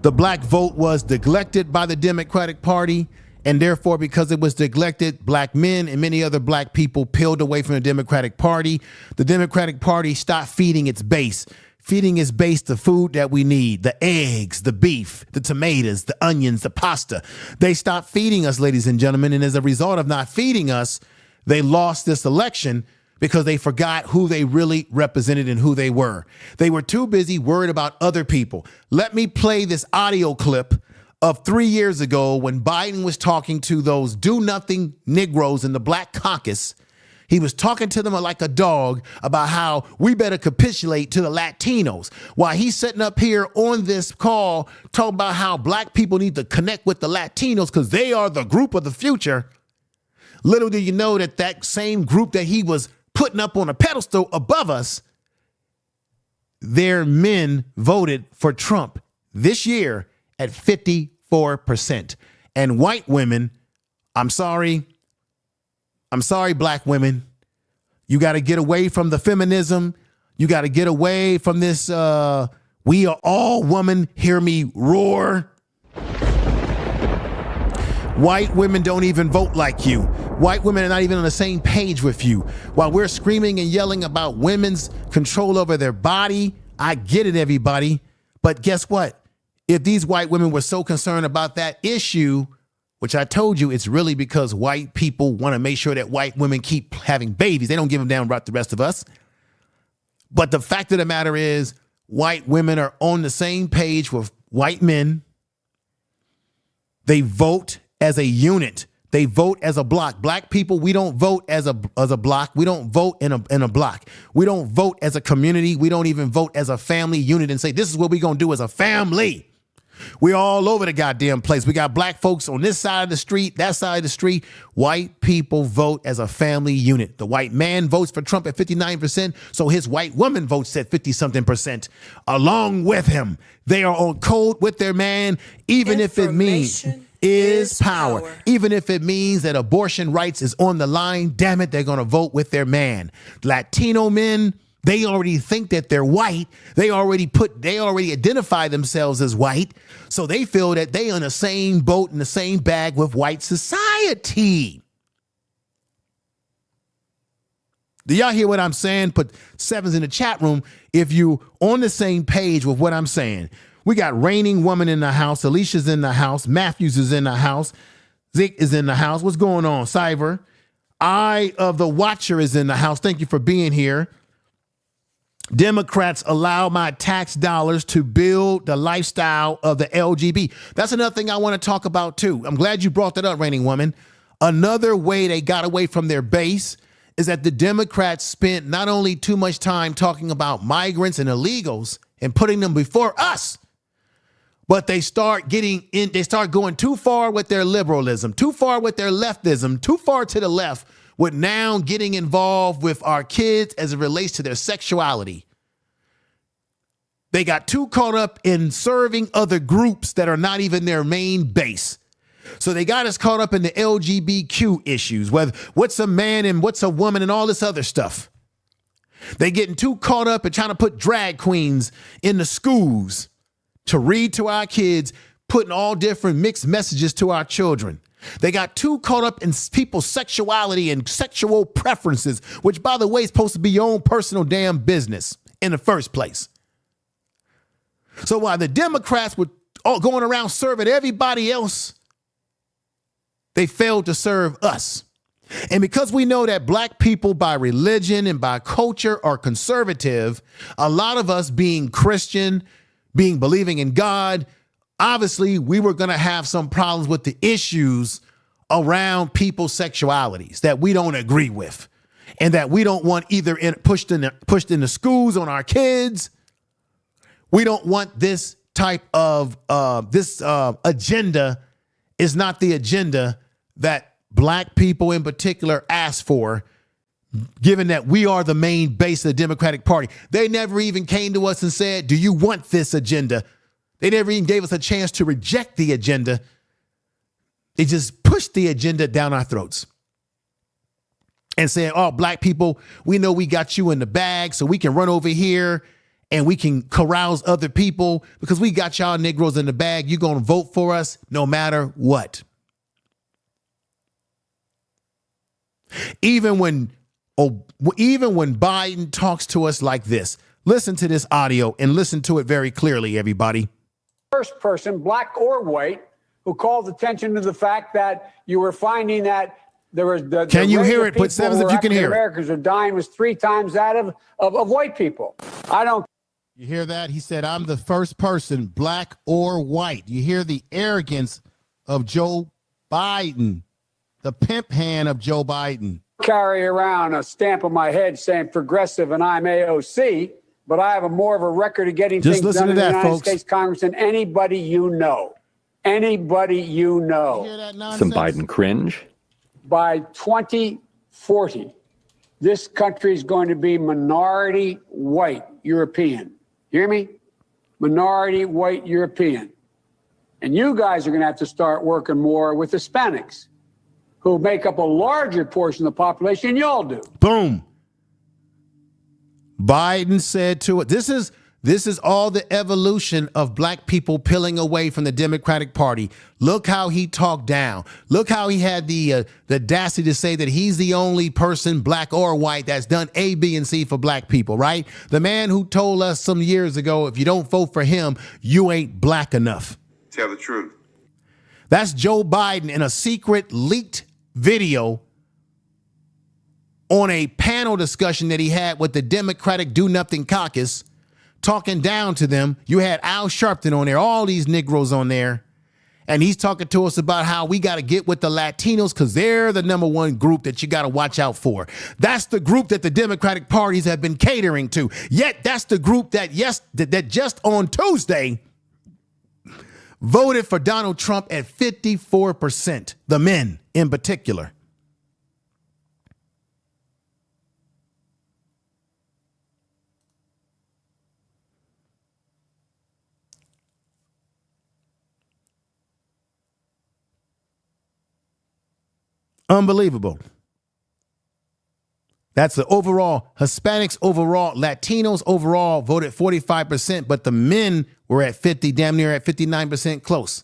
The black vote was neglected by the Democratic Party, and therefore, because it was neglected, black men and many other black people peeled away from the Democratic Party. The Democratic Party stopped feeding its base the food that we need, the eggs, the beef, the tomatoes, the onions, the pasta. They stopped feeding us, ladies and gentlemen, and as a result of not feeding us, they lost this election because they forgot who they really represented and who they were. They were too busy worried about other people. Let me play this audio clip of 3 years ago when Biden was talking to those do-nothing Negroes in the Black Caucus. He was talking to them like a dog about how we better capitulate to the Latinos, while he's sitting up here on this call talking about how black people need to connect with the Latinos because they are the group of the future. Little do you know that that same group that he was putting up on a pedestal above us, their men voted for Trump this year at 54%. And white women, I'm sorry, black women, you got to get away from the feminism. You got to get away from this, we are all women, hear me roar. White women don't even vote like you. White women are not even on the same page with you. While we're screaming and yelling about women's control over their body, I get it, everybody. But guess what? If these white women were so concerned about that issue, which I told you, it's really because white people want to make sure that white women keep having babies. They don't give them down about the rest of us. But the fact of the matter is, white women are on the same page with white men. They vote as a unit. They vote as a block. Black people, we don't vote as a block. We don't vote in a block. We don't vote as a community. We don't even vote as a family unit and say, this is what we're going to do as a family. We're all over the goddamn place. We got black folks on this side of the street, that side of the street. White people vote as a family unit. The white man votes for Trump at 59%, so his white woman votes at 50-something% along with him. They are on code with their man, even if it means is power. Even if it means that abortion rights is on the line, damn it, they're going to vote with their man. Latino men, they already think that they're white. They already identify themselves as white. So they feel that they on the same boat in the same bag with white society. Do y'all hear what I'm saying? Put sevens in the chat room if you on the same page with what I'm saying. We got Reigning Woman in the house. Alicia's in the house. Matthews is in the house. Zeke is in the house. What's going on, Cyber? Eye of the Watcher is in the house. Thank you for being here. Democrats allow my tax dollars to build the lifestyle of the LGBT. That's another thing I want to talk about too. I'm glad you brought that up, Reigning Woman. Another way they got away from their base is that the Democrats spent not only too much time talking about migrants and illegals and putting them before us, but they start going too far with their liberalism, too far with their leftism, too far to the left, with now getting involved with our kids as it relates to their sexuality. They got too caught up in serving other groups that are not even their main base. So they got us caught up in the LGBTQ issues, whether what's a man and what's a woman and all this other stuff. They getting too caught up in trying to put drag queens in the schools to read to our kids, putting all different mixed messages to our children. They got too caught up in people's sexuality and sexual preferences, which, by the way, is supposed to be your own personal damn business in the first place. So while the Democrats were all going around serving everybody else, they failed to serve us. And because we know that black people by religion and by culture are conservative, a lot of us being Christian, being believing in God, obviously we were going to have some problems with the issues around people's sexualities that we don't agree with. and that we don't want either pushed in the schools on our kids. We don't want this type of agenda is not the agenda that black people in particular ask for, given that we are the main base of the Democratic Party. They never even came to us and said, do you want this agenda? They never even gave us a chance to reject the agenda. They just pushed the agenda down our throats and said, oh, black people, we know we got you in the bag, so we can run over here and we can carouse other people because we got y'all Negroes in the bag. You're going to vote for us no matter what. Even when Biden talks to us like this, listen to this audio and listen to it very clearly, everybody. First person, black or white, who called attention to the fact that you were finding that there was the can you rate hear of it? Put people sevens who if you can hear it. Americans are dying was 3 times that of white people. I don't. You hear that? He said, I'm the first person, black or white. You hear the arrogance of Joe Biden, the pimp hand of Joe Biden. Carry around a stamp on my head saying progressive and I'm AOC, but I have more of a record of getting Just things listen done to in the that, United folks. States Congress than anybody you know. Anybody you know. You hear that nonsense? Some Biden cringe. By 2040, this country is going to be minority white European. You hear me? Minority white European. And you guys are going to have to start working more with Hispanics, who make up a larger portion of the population than y'all do. Boom. Biden said to it, this is all the evolution of black people peeling away from the Democratic Party. Look how he talked down. Look how he had the audacity to say that he's the only person, black or white, that's done A, B, and C for black people, right? The man who told us some years ago, if you don't vote for him, you ain't black enough. Tell the truth. That's Joe Biden in a secret leaked video on a panel discussion that he had with the Democratic Do Nothing Caucus, talking down to them. You had Al Sharpton on there, all these Negroes on there. And he's talking to us about how we got to get with the Latinos because they're the number one group that you got to watch out for. That's the group that the Democratic parties have been catering to. Yet that's the group that just on Tuesday voted for Donald Trump at 54%, the men in particular. Unbelievable. That's the overall. Hispanics overall, Latinos overall voted 45%, but the men were at 50, damn near at 59% close.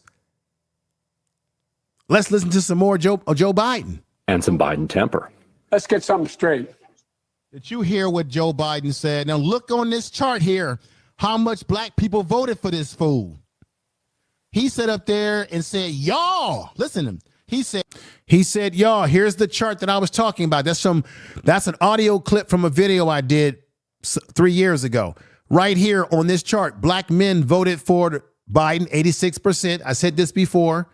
Let's listen to some more Joe Biden. And some Biden temper. Let's get something straight. Did you hear what Joe Biden said? Now look on this chart here, how much black people voted for this fool. He sat up there and said, y'all, listen to him. He said, y'all, here's the chart that I was talking about. That's an audio clip from a video I did 3 years ago. Right here on this chart, black men voted for Biden, 86%. I said this before.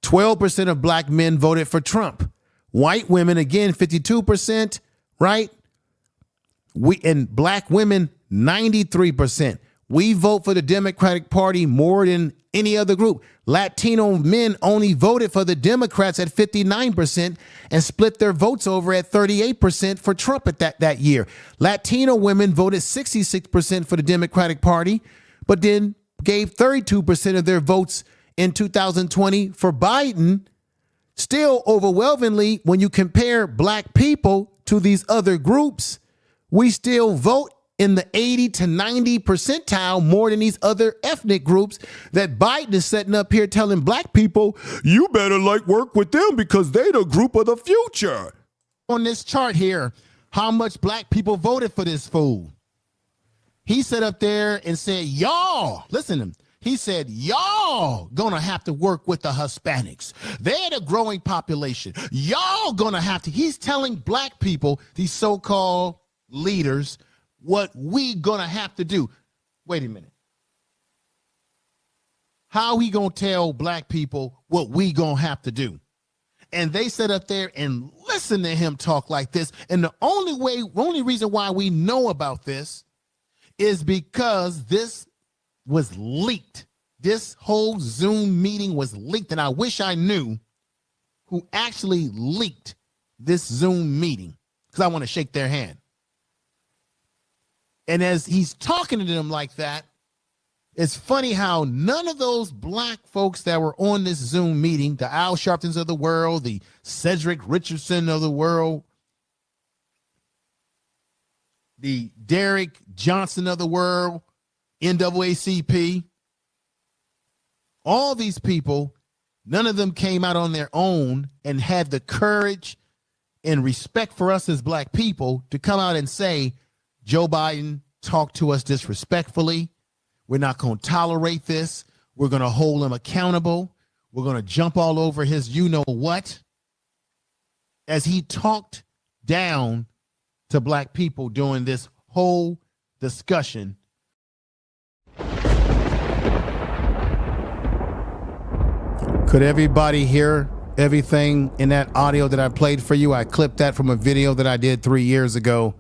12% of black men voted for Trump. White women, again, 52%, right? And black women, 93%. We vote for the Democratic Party more than any other group. Latino men only voted for the Democrats at 59% and split their votes over at 38% for Trump at that year. Latino women voted 66% for the Democratic Party, but then gave 32% of their votes in 2020 for Biden. Still overwhelmingly, when you compare black people to these other groups, we still vote in the 80 to 90 percentile more than these other ethnic groups that Biden is setting up here telling black people, you better work with them because they the group of the future. On this chart here, how much black people voted for this fool. He sat up there and said, y'all, listen to him. He said, y'all gonna have to work with the Hispanics. They're the growing population. Y'all gonna have to. He's telling black people, these so-called leaders, what we gonna have to do. Wait a minute. How he gonna tell black people what we gonna have to do? And they sit up there and listen to him talk like this. And the only reason why we know about this is because this was leaked. This whole Zoom meeting was leaked. And I wish I knew who actually leaked this Zoom meeting, because I want to shake their hand. And as he's talking to them like that, it's funny how none of those black folks that were on this Zoom meeting, the Al Sharptons of the world, the Cedric Richardson of the world, the Derek Johnson of the world, NAACP, all these people, none of them came out on their own and had the courage and respect for us as black people to come out and say, Joe Biden talked to us disrespectfully. We're not going to tolerate this. We're going to hold him accountable. We're going to jump all over his you-know-what. As he talked down to black people during this whole discussion. Could everybody hear everything in that audio that I played for you? I clipped that from a video that I did 3 years ago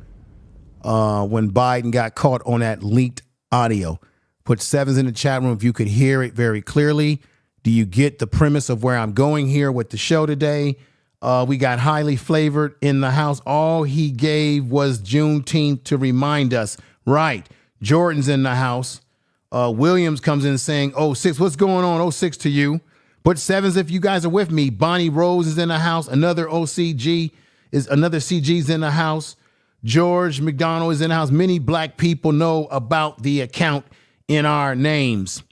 when Biden got caught on that leaked audio. Put sevens in the chat room if you could hear it very clearly. Do you get the premise of where I'm going here with the show today? We got highly flavored in the house. All he gave was Juneteenth to remind us. Right. Jordan's in the house. Williams comes in saying, 06, what's going on? 06 to you. Put sevens if you guys are with me. Bonnie Rose is in the house. Another CG's in the house. George McDonald is in the house. Many black people know about the account in our names.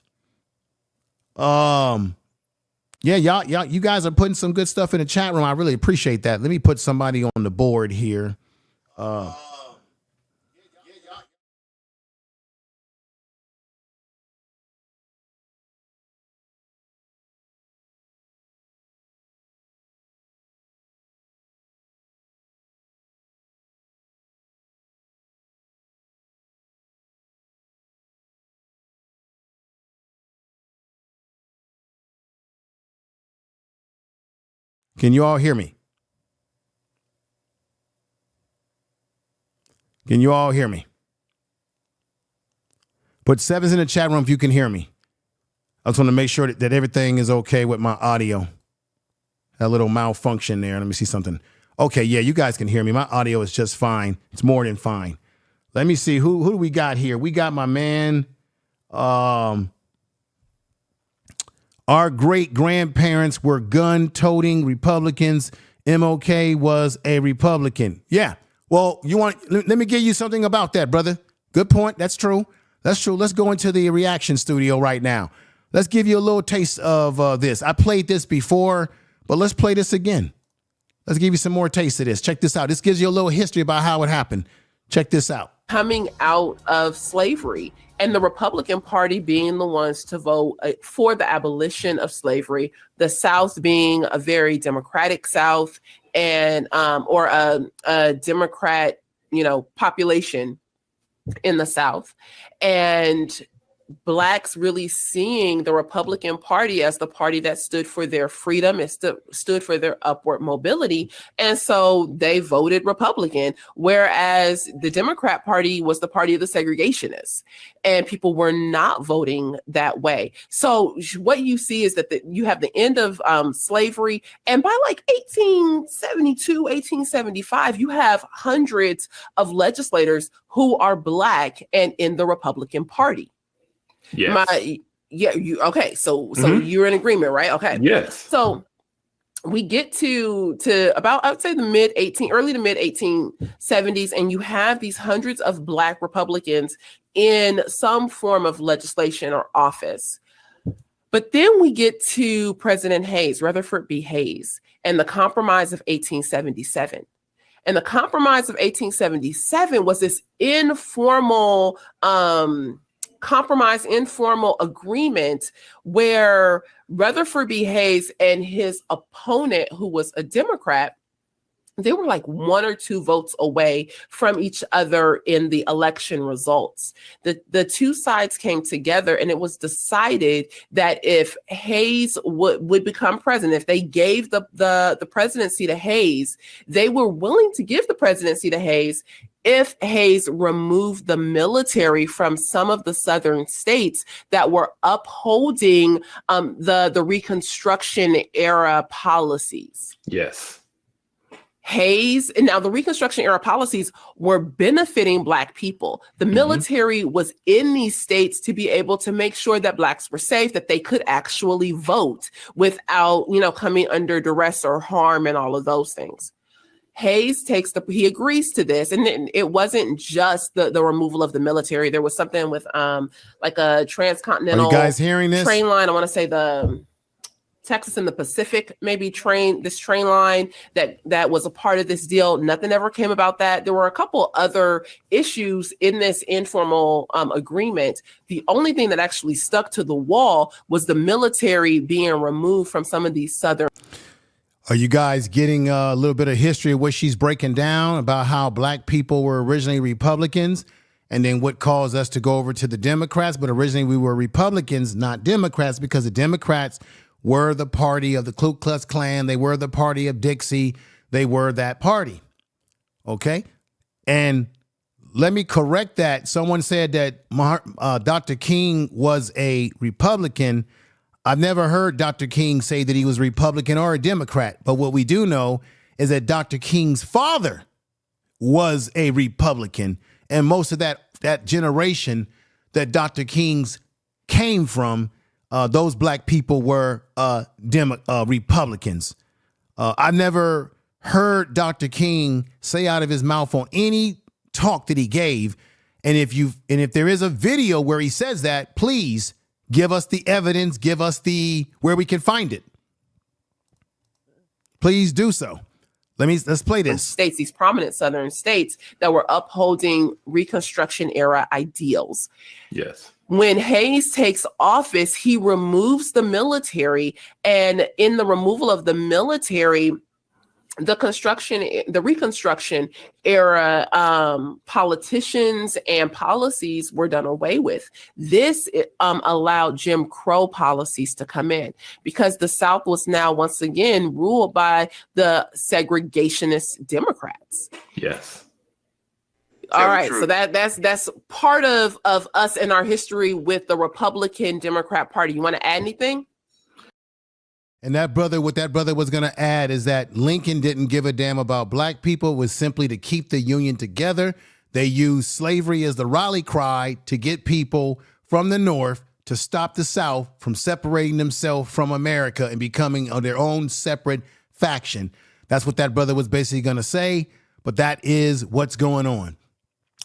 Yeah, y'all, you guys are putting some good stuff in the chat room. I really appreciate that. Let me put somebody on the board here. Can you all hear me? Can you all hear me? Put sevens in the chat room if you can hear me. I just want to make sure that everything is okay with my audio. That little malfunction there. Let me see something. Okay, yeah, you guys can hear me. My audio is just fine. It's more than fine. Let me see. Who do we got here? We got my man. Our great-grandparents were gun-toting Republicans. MLK was a Republican. Yeah. Well, let me give you something about that, brother. Good point. That's true. That's true. Let's go into the reaction studio right now. Let's give you a little taste of this. I played this before, but let's play this again. Let's give you some more taste of this. Check this out. This gives you a little history about how it happened. Check this out. Coming out of slavery and the Republican Party being the ones to vote for the abolition of slavery, the South being a very Democratic South and or a Democrat, population in the South, and Blacks really seeing the Republican Party as the party that stood for their freedom, it stood for their upward mobility. And so they voted Republican, whereas the Democrat Party was the party of the segregationists, and people were not voting that way. So what you see is that you have the end of slavery, and by like 1872, 1875, you have hundreds of legislators who are Black and in the Republican Party. Yes. Okay. So you're in agreement, right? Okay. Yes. So we get to about, I would say early to mid 1870s, and you have these hundreds of Black Republicans in some form of legislation or office. But then we get to President Hayes, Rutherford B. Hayes, and the Compromise of 1877. And the Compromise of 1877 was this informal agreement where Rutherford B. Hayes and his opponent, who was a Democrat, they were like 1 or 2 votes away from each other in the election results. The two sides came together, and it was decided that if Hayes would become president, if they gave the presidency to Hayes, they were willing to give the presidency to Hayes if Hayes removed the military from some of the southern states that were upholding the Reconstruction era policies. Yes. Hayes, and now the Reconstruction era policies were benefiting Black people. The military was in these states to be able to make sure that Blacks were safe, that they could actually vote without, coming under duress or harm and all of those things. Hayes he agrees to this, and it wasn't just the removal of the military. There was something with like a transcontinental Are you guys hearing this? Train line. I want to say the Texas and the Pacific, maybe train line that was a part of this deal. Nothing ever came about that. There were a couple other issues in this informal agreement. The only thing that actually stuck to the wall was the military being removed from some of these southern. Are you guys getting a little bit of history of what she's breaking down about how Black people were originally Republicans and then what caused us to go over to the Democrats? But originally we were Republicans, not Democrats, because the Democrats were the party of the Ku Klux Klan. They were the party of Dixie. They were that party. Okay. And let me correct that. Someone said that Dr. King was a Republican. I've never heard Dr. King say that he was Republican or a Democrat. But what we do know is that Dr. King's father was a Republican. And most of that generation that Dr. King's came from, those Black people were Republicans. I've never heard Dr. King say out of his mouth on any talk that he gave. And if there is a video where he says that, please give us the evidence, give us where we can find it. Please do so. Let's play this. States, these prominent southern states that were upholding Reconstruction era ideals. Yes. When Hayes takes office, he removes the military, and in the removal of the military, the Reconstruction era politicians and policies were done away with. This allowed Jim Crow policies to come in because the South was now once again ruled by the segregationist Democrats. Yes. All right, so that's part of us in our history with the Republican Democrat Party. You want to add anything? And what that brother was going to add is that Lincoln didn't give a damn about Black people. It was simply to keep the Union together. They used slavery as the rally cry to get people from the North to stop the South from separating themselves from America and becoming their own separate faction. That's what that brother was basically going to say. But that is what's going on.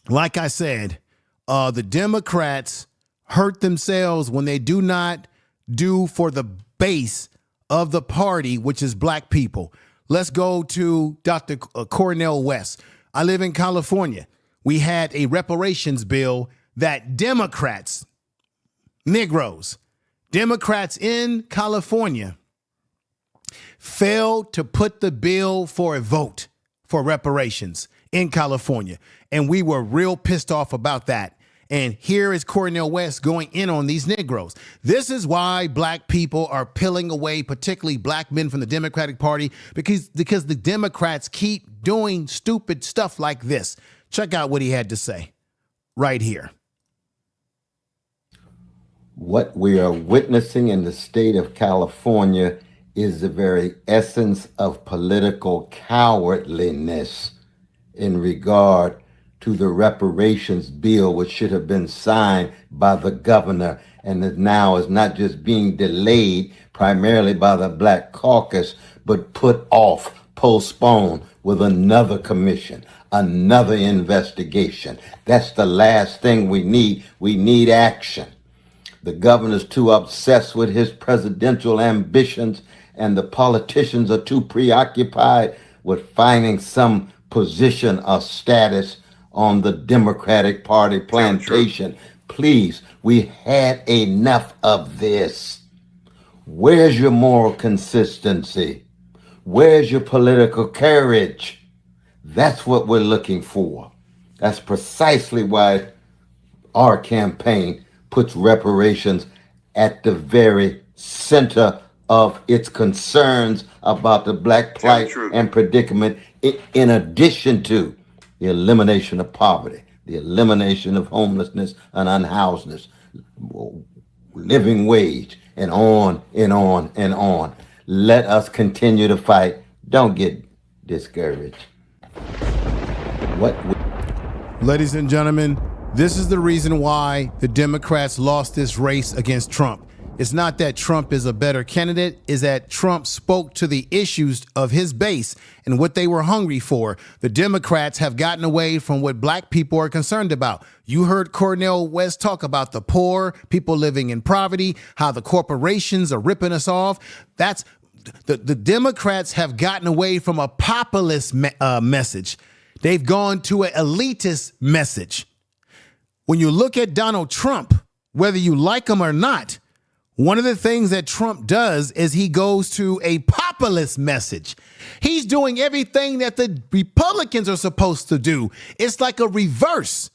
Like I said, the Democrats hurt themselves when they do not do for the base of the party, which is Black people. Let's go to Dr. Cornel West. I live in California. We had a reparations bill that Democrats in California failed to put the bill for a vote for reparations in California. And we were real pissed off about that. And here is Cornel West going in on these Negroes. This is why Black people are peeling away, particularly Black men from the Democratic Party, because the Democrats keep doing stupid stuff like this. Check out what he had to say right here. What we are witnessing in the state of California is the very essence of political cowardliness in regard to the reparations bill, which should have been signed by the governor and that now is not just being delayed primarily by the Black Caucus, but put off, postponed with another commission, another investigation. That's the last thing we need. We need action. The governor's too obsessed with his presidential ambitions, and the politicians are too preoccupied with finding some position or status on the Democratic Party plantation. Please, we had enough of this. Where's your moral consistency? Where's your political courage? That's what we're looking for. That's precisely why our campaign puts reparations at the very center of its concerns about the black plight and predicament, in addition to the elimination of poverty, the elimination of homelessness and unhousedness, living wage, and on and on and on. Let us continue to fight. Don't get discouraged. Ladies and gentlemen, this is the reason why the Democrats lost this race against Trump. It's not that Trump is a better candidate, it's that Trump spoke to the issues of his base and what they were hungry for. The Democrats have gotten away from what black people are concerned about. You heard Cornel West talk about the poor, people living in poverty, how the corporations are ripping us off. That's the Democrats have gotten away from a populist message. They've gone to an elitist message. When you look at Donald Trump, whether you like him or not, one of the things that Trump does is he goes to a populist message. He's doing everything that the Republicans are supposed to do. It's like a reverse.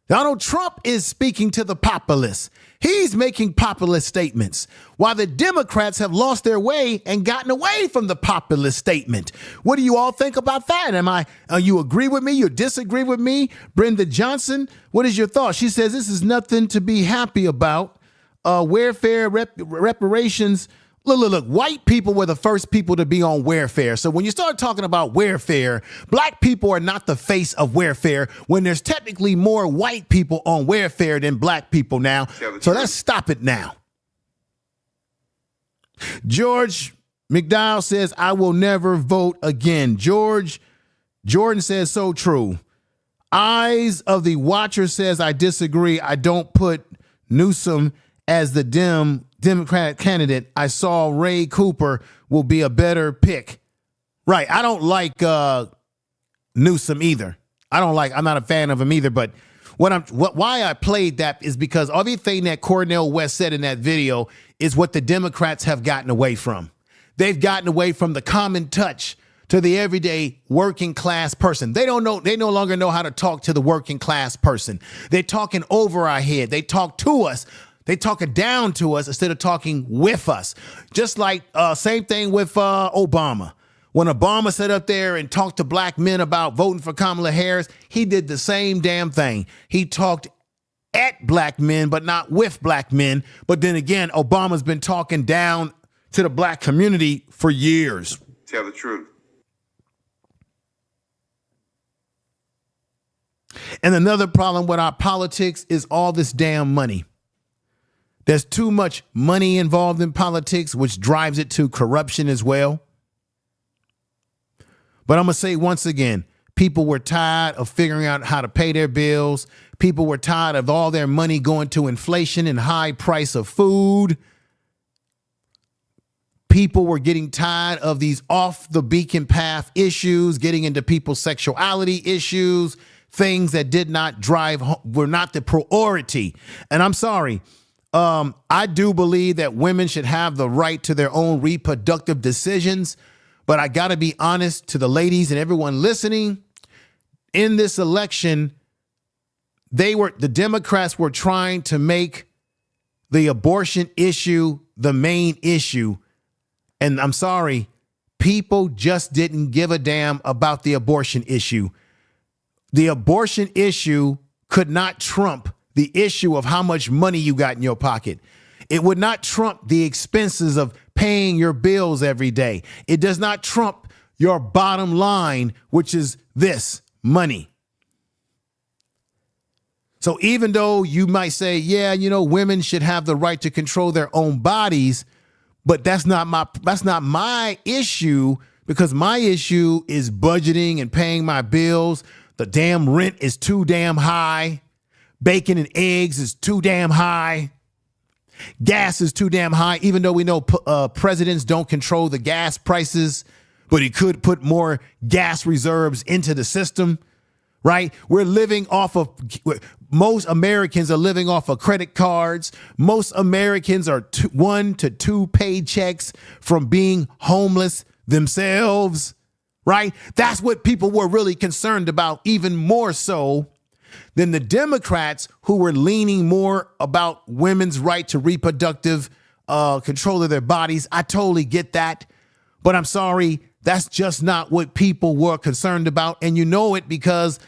Donald Trump is speaking to the populists. He's making populist statements, while the Democrats have lost their way and gotten away from the populist statement. What do you all think about that? You agree with me? You disagree with me? Brenda Johnson, what is your thought? She says this is nothing to be happy about. Welfare, reparations. Look, white people were the first people to be on welfare. So when you start talking about welfare, black people are not the face of welfare when there's technically more white people on welfare than black people now. So let's stop it now. George McDowell says, I will never vote again. Jordan says, so true. Eyes of the Watcher says, I disagree. I don't put Newsom as the Democratic candidate. I saw Ray Cooper will be a better pick. Right. I don't like Newsom either. I'm not a fan of him either. But why I played that is because everything that Cornel West said in that video is what the Democrats have gotten away from. They've gotten away from the common touch to the everyday working class person. They no longer know how to talk to the working class person. They're talking over our head. They talk to us. They talking down to us instead of talking with us. Just like same thing with Obama. When Obama sat up there and talked to black men about voting for Kamala Harris, he did the same damn thing. He talked at black men, but not with black men. But then again, Obama's been talking down to the black community for years. Tell the truth. And another problem with our politics is all this damn money. There's too much money involved in politics, which drives it to corruption as well. But I'm going to say once again, people were tired of figuring out how to pay their bills. People were tired of all their money going to inflation and high price of food. People were getting tired of these off the beacon path issues, getting into people's sexuality issues, things that were not the priority. And I'm sorry. I do believe that women should have the right to their own reproductive decisions, but I got to be honest to the ladies and everyone listening. In this election, the Democrats were trying to make the abortion issue the main issue. And I'm sorry, people just didn't give a damn about the abortion issue. The abortion issue could not trump the issue of how much money you got in your pocket. It would not trump the expenses of paying your bills every day. It does not trump your bottom line, which is this money. So even though you might say, yeah, women should have the right to control their own bodies, but that's not my issue, because my issue is budgeting and paying my bills. The damn rent is too damn high. Bacon and eggs is too damn high. Gas is too damn high, even though we know presidents don't control the gas prices, but he could put more gas reserves into the system, right? Most Americans are living off of credit cards. Most Americans are 1 to 2 paychecks from being homeless themselves, right? That's what people were really concerned about, even more so than the Democrats, who were leaning more about women's right to reproductive control of their bodies. I totally get that. But I'm sorry, that's just not what people were concerned about. And you know it because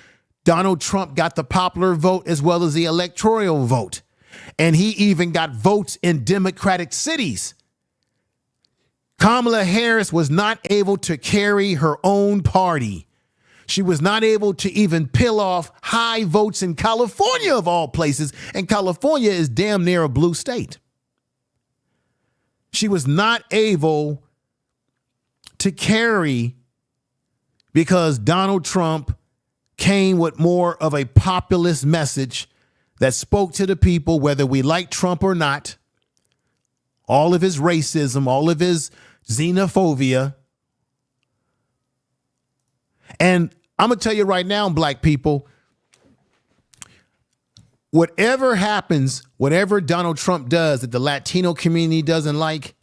Donald Trump got the popular vote as well as the electoral vote. And he even got votes in Democratic cities. Kamala Harris was not able to carry her own party. She was not able to even peel off high votes in California, of all places. And California is damn near a blue state. She was not able to carry because Donald Trump came with more of a populist message that spoke to the people, whether we like Trump or not. All of his racism, all of his xenophobia. And I'm going to tell you right now, black people, whatever happens, whatever Donald Trump does that the Latino community doesn't like,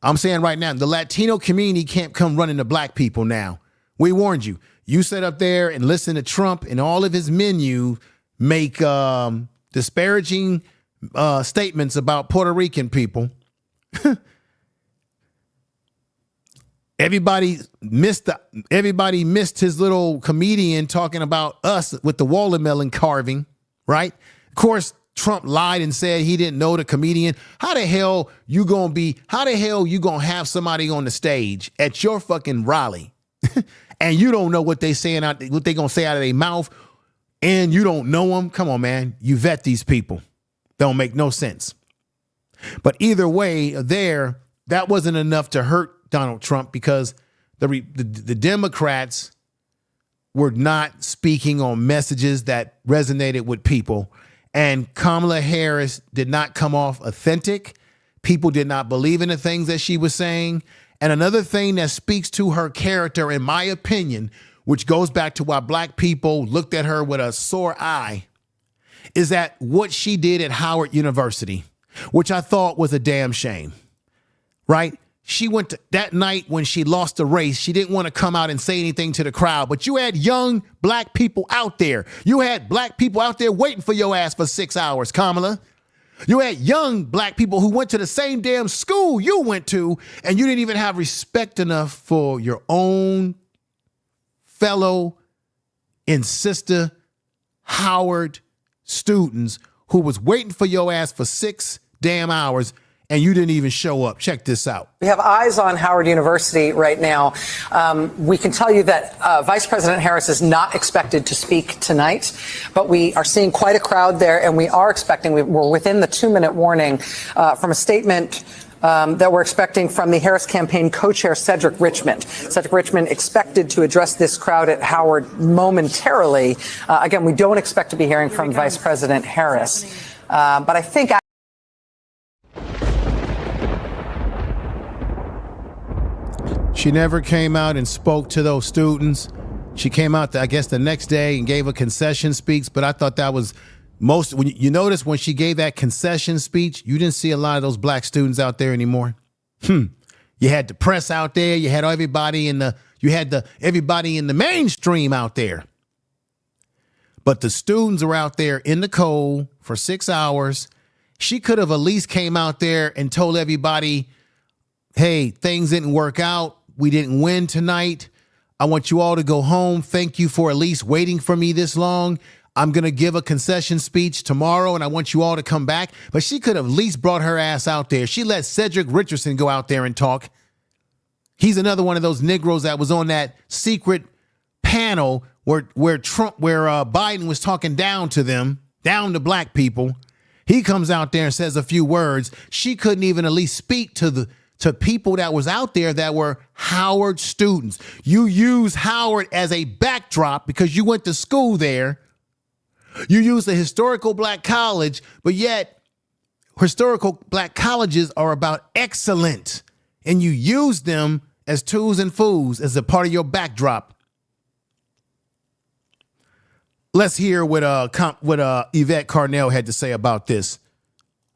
I'm saying right now, the Latino community can't come running to black people now. We warned you. You sit up there and listen to Trump and all of his menu make disparaging statements about Puerto Rican people. Everybody missed his little comedian talking about us with the watermelon carving, right? Of course, Trump lied and said he didn't know the comedian. How the hell you gonna have somebody on the stage at your fucking rally and you don't know what they gonna say out of their mouth and you don't know them? Come on, man. You vet these people. Don't make no sense. But either way, that wasn't enough to hurt Donald Trump because the Democrats were not speaking on messages that resonated with people. And Kamala Harris did not come off authentic. People did not believe in the things that she was saying. And another thing that speaks to her character, in my opinion, which goes back to why black people looked at her with a sore eye, is that what she did at Howard University, which I thought was a damn shame, right? She went to that night when she lost the race. She didn't want to come out and say anything to the crowd, but you had young black people out there. You had black people out there waiting for your ass for 6 hours, Kamala. You had young black people who went to the same damn school you went to, and you didn't even have respect enough for your own fellow and sister Howard students who was waiting for your ass for 6 damn hours, and you didn't even show up. Check this out. We have eyes on Howard University right now. We can tell you that Vice President Harris is not expected to speak tonight, but we are seeing quite a crowd there, and we are expecting, we're within the 2-minute warning from a statement that we're expecting from the Harris campaign co-chair Cedric Richmond. Cedric Richmond expected to address this crowd at Howard momentarily. Again, we don't expect to be hearing from Vice President Harris, but I think... She never came out and spoke to those students. She came out, I guess, the next day and gave a concession speech, but I thought that was most, when you notice when she gave that concession speech, you didn't see a lot of those black students out there anymore. You had the press out there, you had everybody in the mainstream out there. But the students were out there in the cold for 6 hours. She could have at least came out there and told everybody, hey, things didn't work out. We didn't win tonight. I want you all to go home. Thank you for at least waiting for me this long. I'm going to give a concession speech tomorrow, and I want you all to come back. But she could have at least brought her ass out there. She let Cedric Richardson go out there and talk. He's another one of those Negroes that was on that secret panel where Biden was talking down to black people. He comes out there and says a few words. She couldn't even at least speak to people that was out there that were Howard students. You use Howard as a backdrop because you went to school there. You use a historical black college, but yet historical black colleges are about excellence, and you use them as tools and fools as a part of your backdrop. Let's hear what Yvette Carnell had to say about this.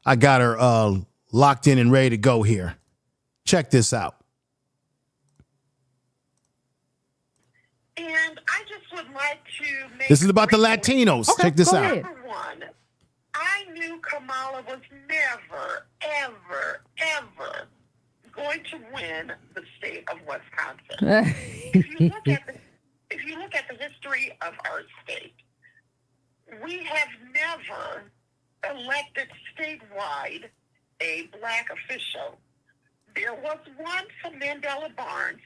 I got her locked in and ready to go here. Check this out. And I just would like to make This is about the 3 points. Latinos. Okay, Check this go out. ahead. Number one, I knew Kamala was never, ever, ever going to win the state of Wisconsin. If you look at the history of our state, we have never elected statewide a black official. There was one for Mandela Barnes,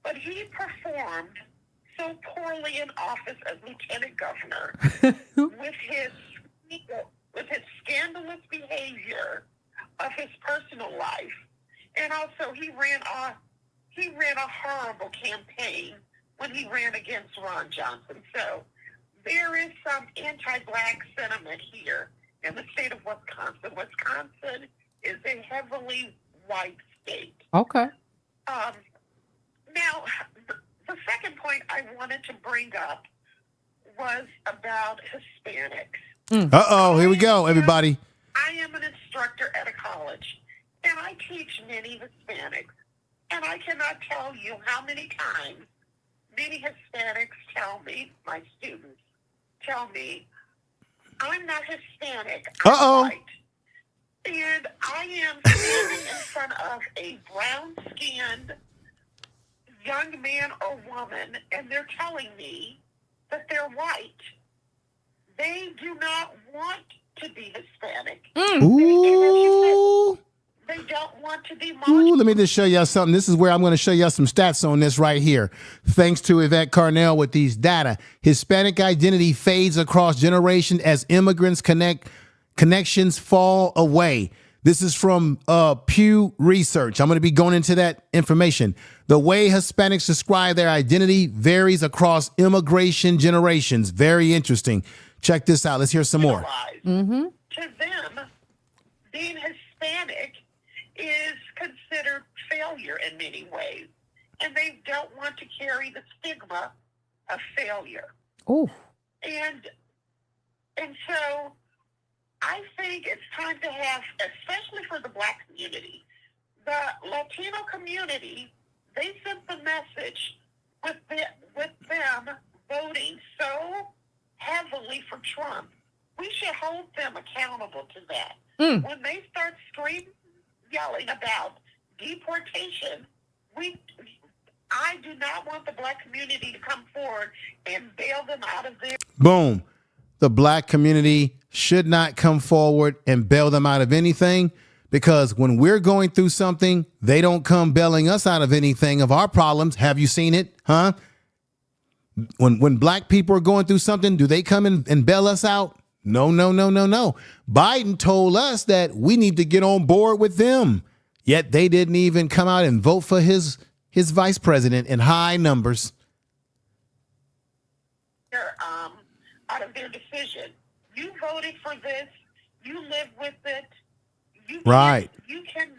but he performed so poorly in office as lieutenant governor with his scandalous behavior of his personal life, and also he ran a horrible campaign when he ran against Ron Johnson. So there is some anti-black sentiment here in the state of Wisconsin. Wisconsin is a heavily white state. Okay. Now, the second point I wanted to bring up was about Hispanics. Uh-oh, here we go, everybody. I am an instructor at a college, and I teach many Hispanics. And I cannot tell you how many times many Hispanics tell me, my students tell me, I'm not Hispanic, I'm white. And I am standing in front of a brown-skinned young man or woman, and they're telling me that they're white. They do not want to be Hispanic. Ooh. They don't want to be Ooh, let me just show y'all something. This is where I'm going to show y'all some stats on this right here. Thanks to Yvette Carnell with these data. Hispanic identity fades across generation as immigrants connections fall away. This is from Pew Research. I'm going to be going into that information. The way Hispanics describe their identity varies across immigration generations. Very interesting. Check this out. Let's hear some more. To them, being Hispanic is considered failure in many ways, and they don't want to carry the stigma of failure. Oh. And so I think it's time to have, especially for the black community, the Latino community, they sent the message with them voting so heavily for Trump. We should hold them accountable to that. When they start screaming, yelling about deportation, I do not want the black community to come forward and bail them out of their... Boom. The black community should not come forward and bail them out of anything, because when we're going through something, they don't come bailing us out of anything of our problems. Have you seen it? Huh? When black people are going through something, do they come in and bail us out? No. Biden told us that we need to get on board with them. Yet they didn't even come out and vote for his vice president in high numbers. Out of their decision. You voted for this. You live with it. Right. You can.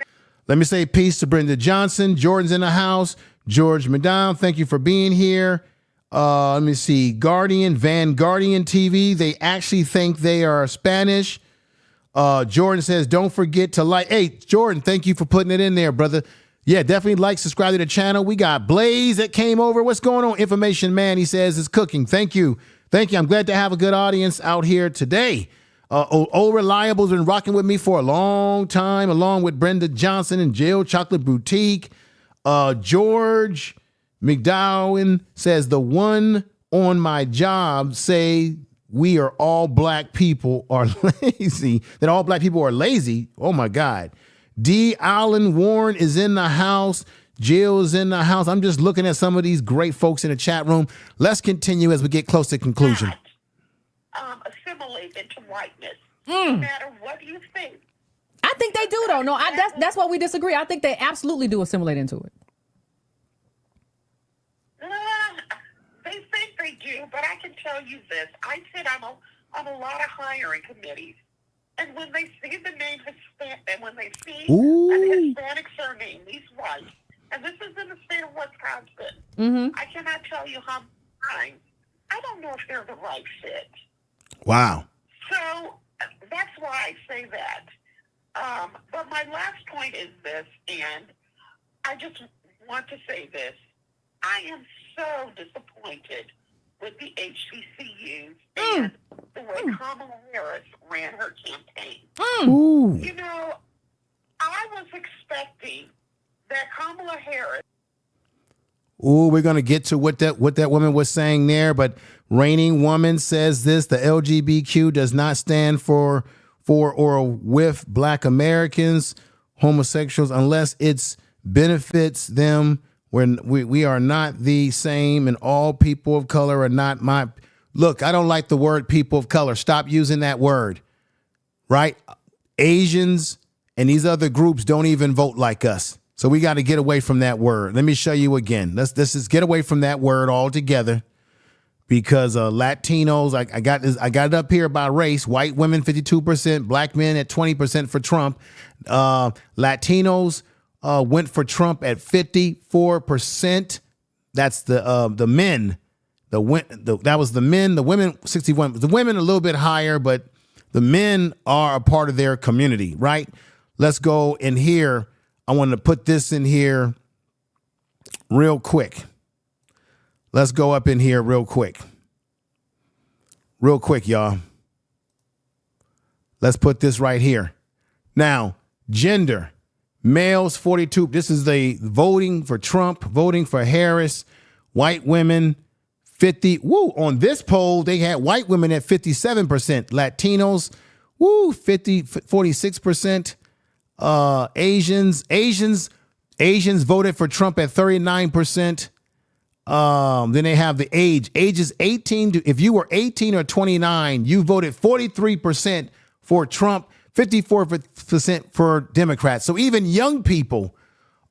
Let me say peace to Brenda Johnson. Jordan's in the house. George Madame, thank you for being here. Let me see. Van Guardian TV. They actually think they are Spanish. Jordan says, don't forget to like. Hey, Jordan, thank you for putting it in there, brother. Yeah, definitely like, subscribe to the channel. We got Blaze that came over. What's going on? Information Man, he says, is cooking. Thank you. I'm glad to have a good audience out here today. Old Reliable's been rocking with me for a long time, along with Brenda Johnson and Jill Chocolate Boutique. George McDowell says, the one on my job say we are all black people are lazy, that all black people are lazy. Oh my God. D. Allen Warren is in the house. Jill is in the house. I'm just looking at some of these great folks in the chat room. Let's continue as we get close to conclusion. Assimilate into whiteness, no matter what you think. I think they do, though. No, that's what we disagree. I think they absolutely do assimilate into it. They think they do, but I can tell you this. I sit on a lot of hiring committees, and when they see the name Hispanic, and when they see an Hispanic surname, these white, and this is in the state of Wisconsin, I cannot tell you how many times I don't know if they're the right fit. Wow. So that's why I say that. But my last point is this, and I just want to say this. I am so disappointed with the HBCUs and the way Kamala Harris ran her campaign. Ooh. You know, I was expecting that Kamala Harris. Ooh, we're gonna get to what that woman was saying there, but reigning woman says this: the LGBTQ does not stand for or with Black Americans, homosexuals, unless it benefits them. When we are not the same, and all people of color are not my. Look, I don't like the word people of color. Stop using that word. Right? Asians and these other groups don't even vote like us. So we got to get away from that word. Let me show you again. Let's just get away from that word altogether, because Latinos, I got it up here by race. White women 52%, black men at 20% for Trump. Latinos went for Trump at 54%. That's the men. That was the men. The women 61. The women a little bit higher, but the men are a part of their community, right? Let's go in here. I want to put this in here real quick. Let's go up in here real quick. Real quick, y'all. Let's put this right here. Now, gender. Males 42. This is the voting for Trump, voting for Harris. White women 50. Woo, on this poll, they had white women at 57%. Latinos, 46%. Asians voted for Trump at 39%. Then they have the ages 18 to, if you were 18 or 29, you voted 43% for Trump, 54% for Democrats. So even young people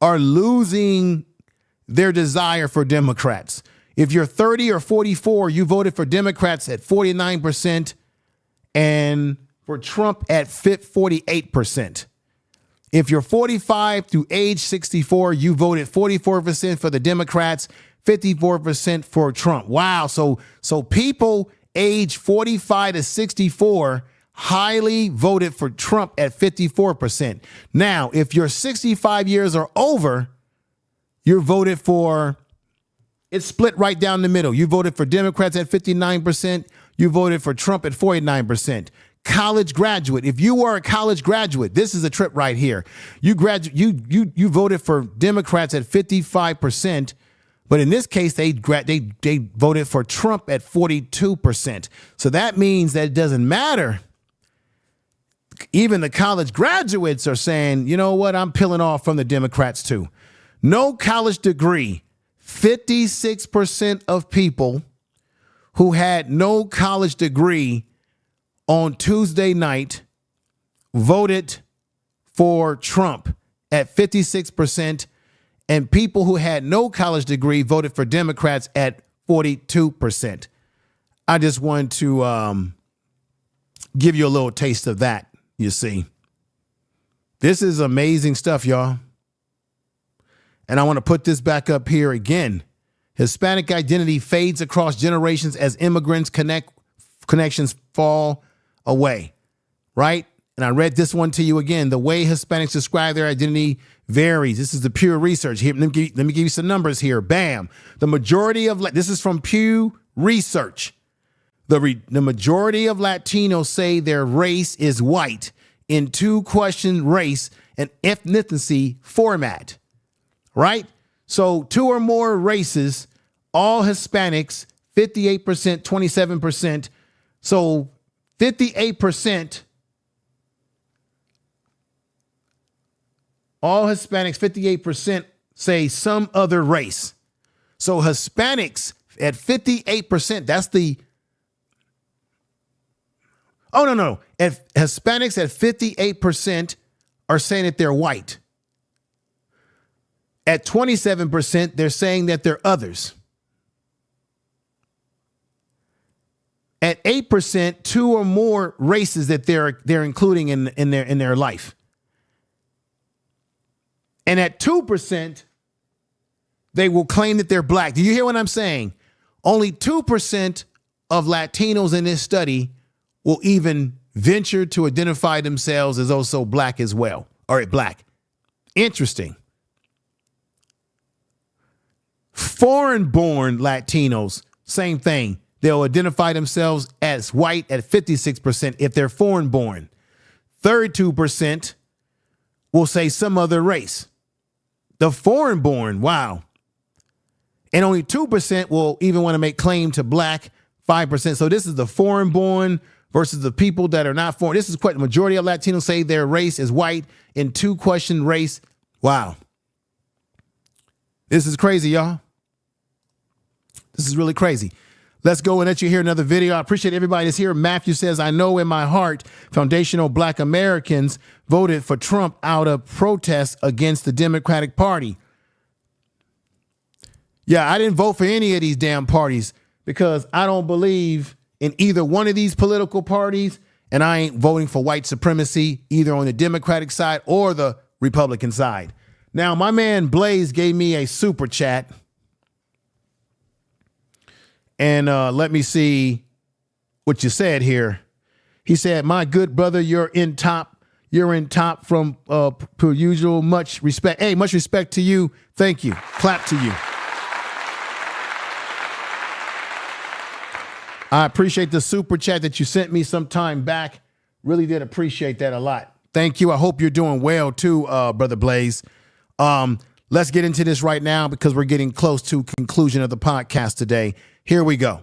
are losing their desire for Democrats. If you're 30 or 44, you voted for Democrats at 49% and for Trump at 48%. If you're 45 to age 64, you voted 44% for the Democrats, 54% for Trump. Wow. So people age 45 to 64 highly voted for Trump at 54%. Now, if you're 65 years or over, you're voted for, it's split right down the middle. You voted for Democrats at 59%. You voted for Trump at 49%. College graduate. If you were a college graduate, this is a trip right here. You voted for Democrats at 55%, but in this case, they voted for Trump at 42%. So that means that it doesn't matter. Even the college graduates are saying, you know what, I'm peeling off from the Democrats too. No college degree. 56% of people who had no college degree on Tuesday night voted for Trump at 56%, and people who had no college degree voted for Democrats at 42%. I just wanted to give you a little taste of that, you see. This is amazing stuff, y'all. And I want to put this back up here again. Hispanic identity fades across generations as immigrants connections fall away, right? And I read this one to you again. The way Hispanics describe their identity varies. This is the Pew Research. Here, let me give you some numbers here. Bam. The majority of, this is from Pew Research. The majority of Latinos say their race is white in two-question race and ethnicity format, right? So two or more races, all Hispanics, 58%, 27%. So 58%, all Hispanics, 58% say some other race. So Hispanics at 58%, that's the, oh, no. Hispanics at 58% are saying that they're white. At 27%, they're saying that they're others. At 8%, two or more races that they're including in their life. And at 2%, they will claim that they're black. Do you hear what I'm saying? Only 2% of Latinos in this study will even venture to identify themselves as also black as well, or black. Interesting. Foreign-born Latinos, same thing. They'll identify themselves as white at 56% if they're foreign-born. 32% will say some other race. The foreign-born, wow. And only 2% will even want to make claim to black, 5%. So this is the foreign-born versus the people that are not foreign. This is quite the majority of Latinos say their race is white. In 2 question race, wow. This is crazy, y'all. This is really crazy. Let's go and let you hear another video. I appreciate everybody that's here. Matthew says, I know in my heart, foundational black Americans voted for Trump out of protest against the Democratic Party. Yeah, I didn't vote for any of these damn parties because I don't believe in either one of these political parties, and I ain't voting for white supremacy either on the Democratic side or the Republican side. Now, my man Blaze gave me a super chat. And let me see what you said here. He said, my good brother, you're in top. You're in top from per usual. Much respect. Hey, much respect to you. Thank you. Clap to you. I appreciate the super chat that you sent me some time back. Really did appreciate that a lot. Thank you. I hope you're doing well too, Brother Blaze. Let's get into this right now because we're getting close to conclusion of the podcast today. Here we go.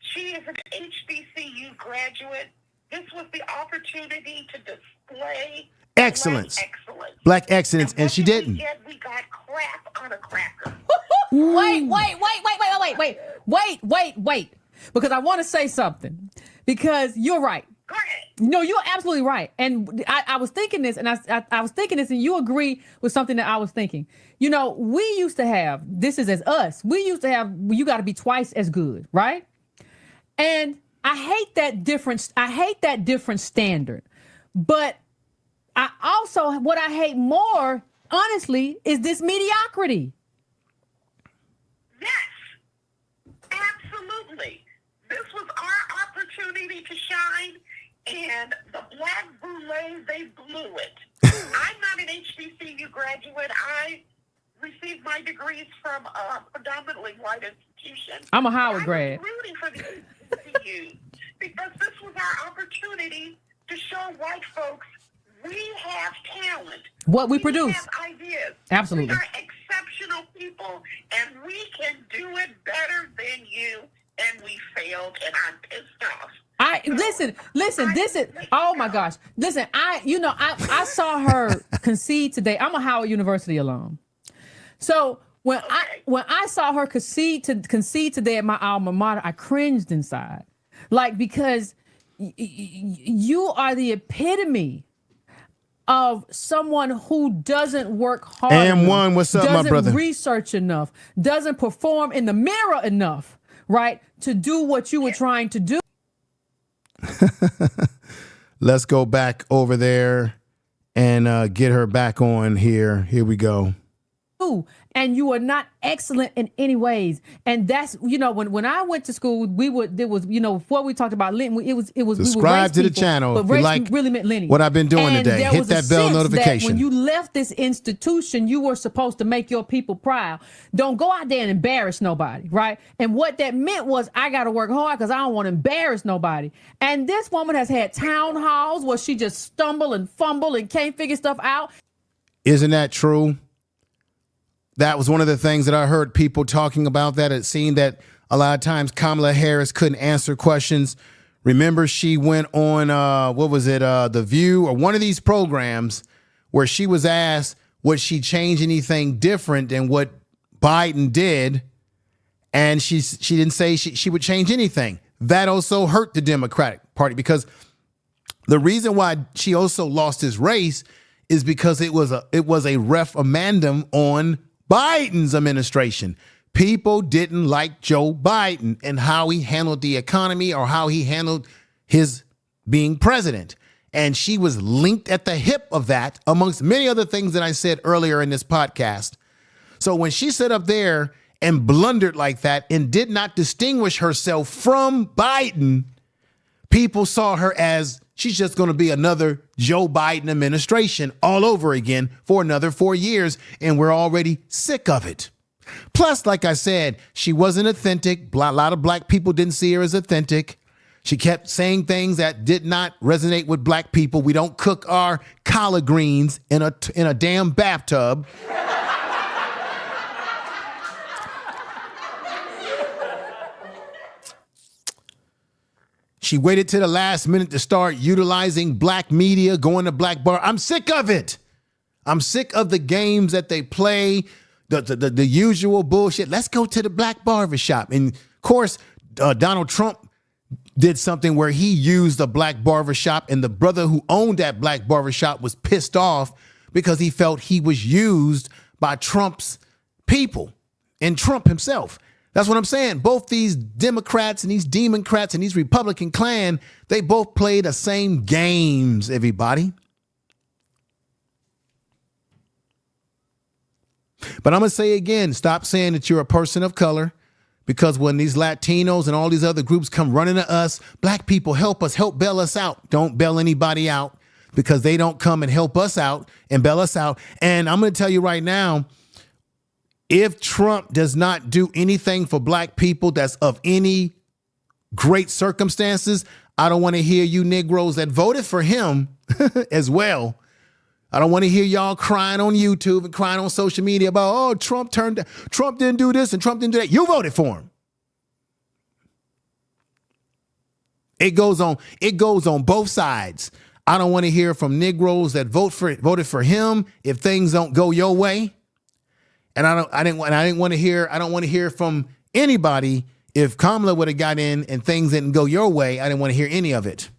She is an HBCU graduate. This was the opportunity to display Excellence. Black excellence. Black excellence, and she didn't. We got crap on a cracker. Wait. Because I want to say something. Because you're right. Go ahead. No, you're absolutely right. And I was thinking this, and I was thinking this, and you agree with something that I was thinking. You know, we used to have, this is as us, we used to have, you got to be twice as good, right? And I hate that difference. I hate that different standard. But I also, what I hate more, honestly, is this mediocrity. Yes, absolutely. This was our opportunity to shine, and the black boulets, they blew it. I'm not an HBCU graduate. I received my degrees from a predominantly white institution. I'm a Howard grad. I was rooting for the HBCUs because this was our opportunity to show white folks we have talent. What we produce. We have ideas. Absolutely. We are exceptional people, and we can do it better than you, and we failed, and I'm pissed off. Listen, this is, oh my gosh. Listen, I saw her concede today. I'm a Howard University alum. So when I saw her concede today at my alma mater, I cringed inside. Like, because you are the epitome of someone who doesn't work hard And enough, one, what's up, my brother? doesn't research enough, doesn't perform in the mirror enough, right, to do what you were trying to do. Let's go back over there and get her back on here. Here we go. And you are not excellent in any ways. And that's, when I went to school, before we talked about Linton, it was Subscribe to the channel but if you race like really meant Lenny. what I've been doing And today. there Hit was a that bell sense notification. That when you left this institution, you were supposed to make your people proud. Don't go out there and embarrass nobody, right? And what that meant was I got to work hard because I don't want to embarrass nobody. And this woman has had town halls where she just stumble and fumble and can't figure stuff out. Isn't that true? That was one of the things that I heard people talking about, that it seemed that a lot of times Kamala Harris couldn't answer questions. Remember, she went on, The View or one of these programs where she was asked, would she change anything different than what Biden did? And she didn't say she would change anything. That also hurt the Democratic Party, because the reason why she also lost this race is because it was a referendum on Biden's administration. People didn't like Joe Biden and how he handled the economy or how he handled his being president. And she was linked at the hip of that, amongst many other things that I said earlier in this podcast. So when she sat up there and blundered like that and did not distinguish herself from Biden, people saw her as she's just going to be another Joe Biden administration all over again for another 4 years. And we're already sick of it. Plus, like I said, she wasn't authentic. A lot of black people didn't see her as authentic. She kept saying things that did not resonate with black people. We don't cook our collard greens in a damn bathtub. She waited to the last minute to start utilizing black media, going to black bar. I'm sick of it. I'm sick of the games that they play, the usual bullshit. Let's go to the black barbershop. And of course, Donald Trump did something where he used a black barbershop, and the brother who owned that black barbershop was pissed off because he felt he was used by Trump's people and Trump himself. That's what I'm saying. Both these Democrats and these Democrats and these Republican clan, they both play the same games, everybody. But I'm going to say again, stop saying that you're a person of color, because when these Latinos and all these other groups come running to us, black people, help us, help bail us out. Don't bail anybody out, because they don't come and help us out and bail us out. And I'm going to tell you right now, if Trump does not do anything for black people that's of any great circumstances, I don't want to hear you Negroes that voted for him as well. I don't want to hear y'all crying on YouTube and crying on social media about, oh, Trump didn't do this and Trump didn't do that. You voted for him. It goes on both sides. I don't want to hear from Negroes that voted for him if things don't go your way. And I don't want to hear from anybody if Kamala would have got in and things didn't go your way. I didn't want to hear any of it.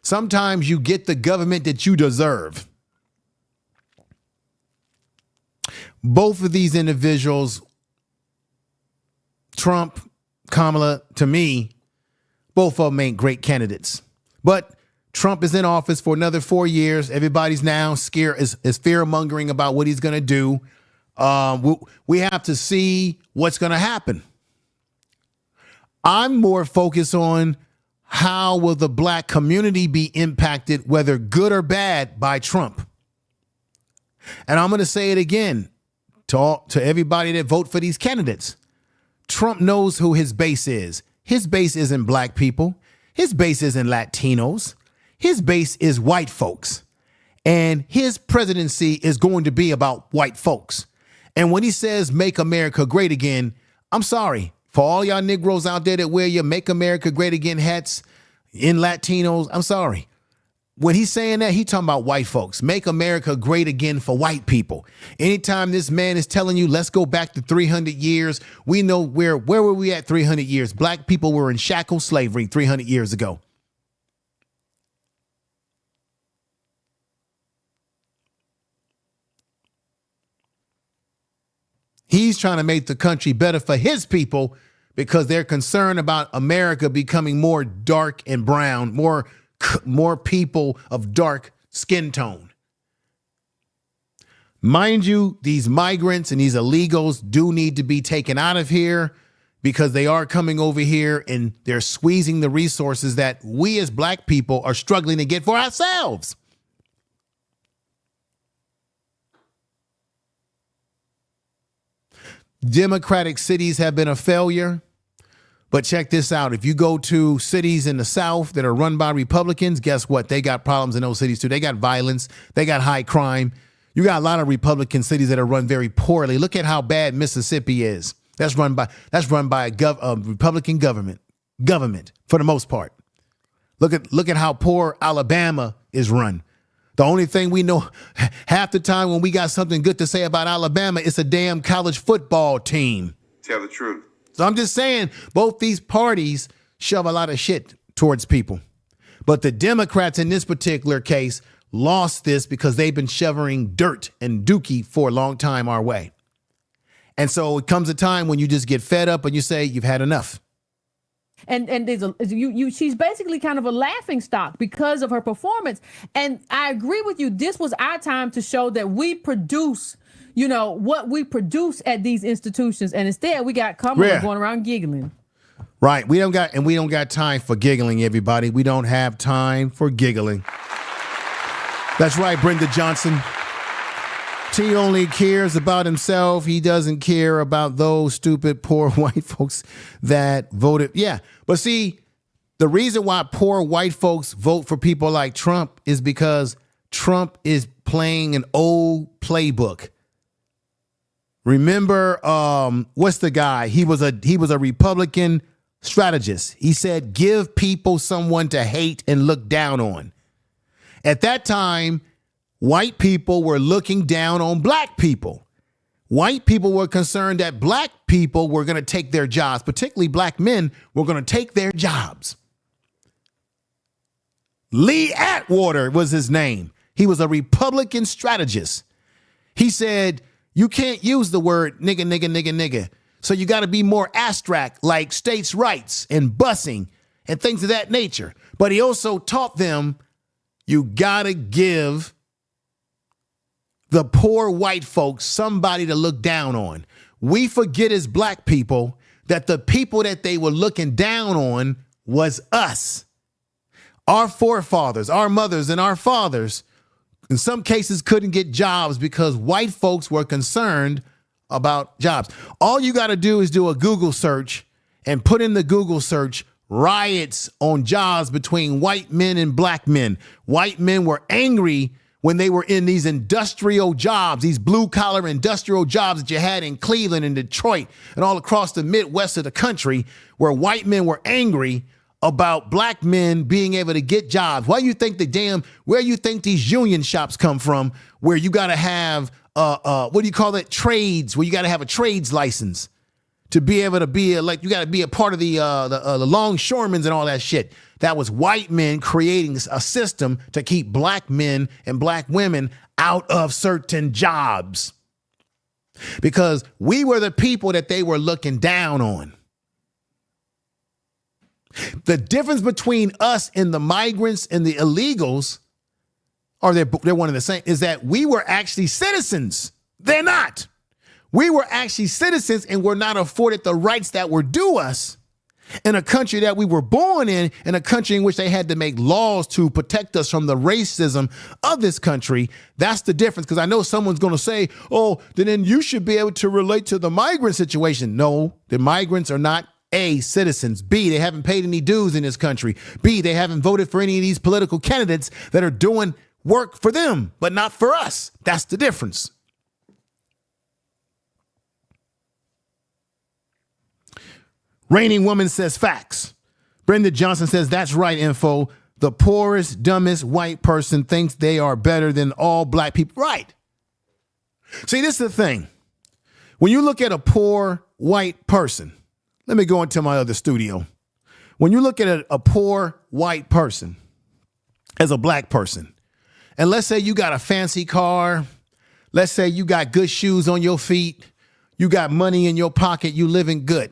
Sometimes you get the government that you deserve. Both of these individuals, Trump, Kamala, to me, both of them ain't great candidates. But Trump is in office for another 4 years. Everybody's now scared, is fear-mongering about what he's going to do. We have to see what's going to happen. I'm more focused on how will the black community be impacted, whether good or bad, by Trump. And I'm going to say it again to everybody that vote for these candidates. Trump knows who his base is. His base isn't black people. His base isn't Latinos. His base is white folks. And his presidency is going to be about white folks. And when he says make America great again, I'm sorry. For all y'all Negroes out there that wear your Make America Great Again hats in Latinos, I'm sorry. When he's saying that, he's talking about white folks. Make America great again for white people. Anytime this man is telling you, let's go back to 300 years, we know where were we at 300 years? Black people were in shackle slavery 300 years ago. He's trying to make the country better for his people because they're concerned about America becoming more dark and brown, more people of dark skin tone. Mind you, these migrants and these illegals do need to be taken out of here because they are coming over here and they're squeezing the resources that we as black people are struggling to get for ourselves. Democratic cities have been a failure. But check this out. If you go to cities in the South that are run by Republicans, guess what? They got problems in those cities too. They got violence. They got high crime. You got a lot of Republican cities that are run very poorly. Look at how bad Mississippi is. That's run by a Republican government for the most part. Look at how poor Alabama is run. The only thing we know half the time when we got something good to say about Alabama, it's a damn college football team. Tell the truth. So I'm just saying both these parties shove a lot of shit towards people. But the Democrats in this particular case lost this because they've been shoving dirt and dookie for a long time our way. And so it comes a time when you just get fed up and you say you've had enough. And she's basically kind of a laughing stock because of her performance. And I agree with you. This was our time to show that we produce, what we produce at these institutions. And instead we got Kamala going around giggling. Right. We don't got time for giggling, everybody. We don't have time for giggling. That's right, Brenda Johnson. He only cares about himself. He doesn't care about those stupid poor white folks that voted. Yeah. But see, the reason why poor white folks vote for people like Trump is because Trump is playing an old playbook. Remember, what's the guy? He was a Republican strategist. He said, give people someone to hate and look down on. At that time, white people were looking down on black people. White people were concerned that black people were going to take their jobs, particularly black men were going to take their jobs. Lee Atwater was his name. He was a Republican strategist. He said, you can't use the word nigga, nigga, nigga, nigga. So you got to be more abstract, like states' rights and busing and things of that nature. But he also taught them you got to give the poor white folks somebody to look down on. We forget as black people that the people that they were looking down on was us. Our forefathers, our mothers, and our fathers, in some cases, couldn't get jobs because white folks were concerned about jobs. All you got to do is do a Google search and put in the Google search riots on jobs between white men and black men. White men were angry when they were in these industrial jobs, these blue collar industrial jobs that you had in Cleveland and Detroit and all across the Midwest of the country, where white men were angry about black men being able to get jobs. Where you think these union shops come from, where you got to have, what do you call it? Trades, where you got to have a trades license to be able to be you got to be a part of the longshoremen and all that shit. That was white men creating a system to keep black men and black women out of certain jobs because we were the people that they were looking down on. The difference between us and the migrants and the illegals, or they're one and the same, is that we were actually citizens. They're not. We were actually citizens and were not afforded the rights that were due us in a country that we were born in a country in which they had to make laws to protect us from the racism of this country. That's the difference, because I know someone's going to say, oh, then you should be able to relate to the migrant situation. No, the migrants are not A, citizens. B, they haven't paid any dues in this country. B, they haven't voted for any of these political candidates that are doing work for them, but not for us. That's the difference. Reigning woman says facts. Brenda Johnson says that's right, info. The poorest, dumbest white person thinks they are better than all black people. Right. See, this is the thing. When you look at a poor white person, let me go into my other studio. When you look at a poor white person as a black person, and let's say you got a fancy car, let's say you got good shoes on your feet, you got money in your pocket, you living good.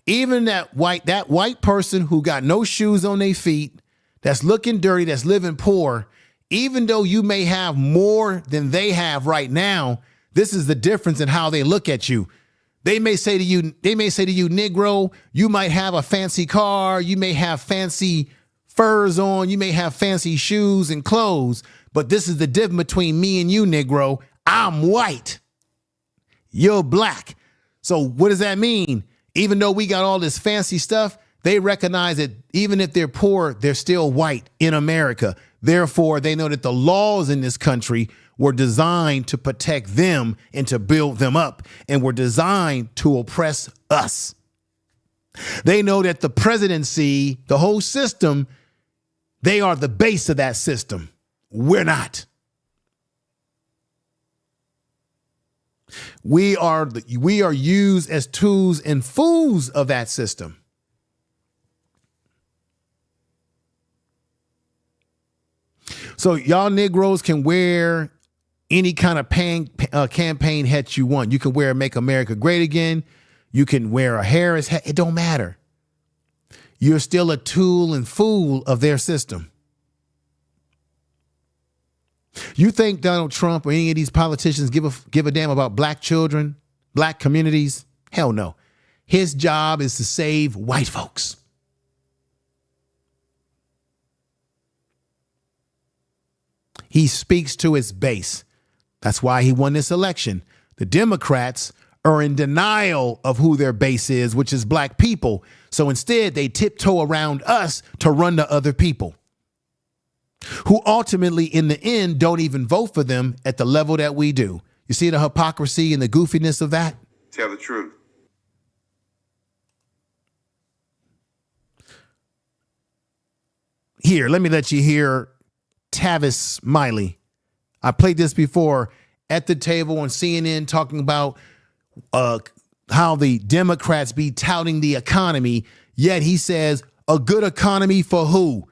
Even that white person who got no shoes on their feet, that's looking dirty, that's living poor, even though you may have more than they have right now, this is the difference in how they look at you. They may say to you, Negro, you might have a fancy car, you may have fancy furs on, you may have fancy shoes and clothes, but this is the difference between me and you, Negro. I'm white. You're black. So what does that mean? Even though we got all this fancy stuff, they recognize that even if they're poor, they're still white in America. Therefore, they know that the laws in this country were designed to protect them and to build them up, and were designed to oppress us. They know that the presidency, the whole system, they are the base of that system. We're not. We are used as tools and fools of that system. So y'all Negroes can wear any kind of campaign hat you want. You can wear Make America Great Again. You can wear a Harris hat. It don't matter. You're still a tool and fool of their system. You think Donald Trump or any of these politicians give a damn about black children, black communities? Hell no. His job is to save white folks. He speaks to his base. That's why he won this election. The Democrats are in denial of who their base is, which is black people. So instead, they tiptoe around us to run to other people who ultimately, in the end, don't even vote for them at the level that we do. You see the hypocrisy and the goofiness of that? Tell the truth. Here, let me let you hear Tavis Miley. I played this before at the table on CNN talking about how the Democrats be touting the economy, yet he says a good economy for who?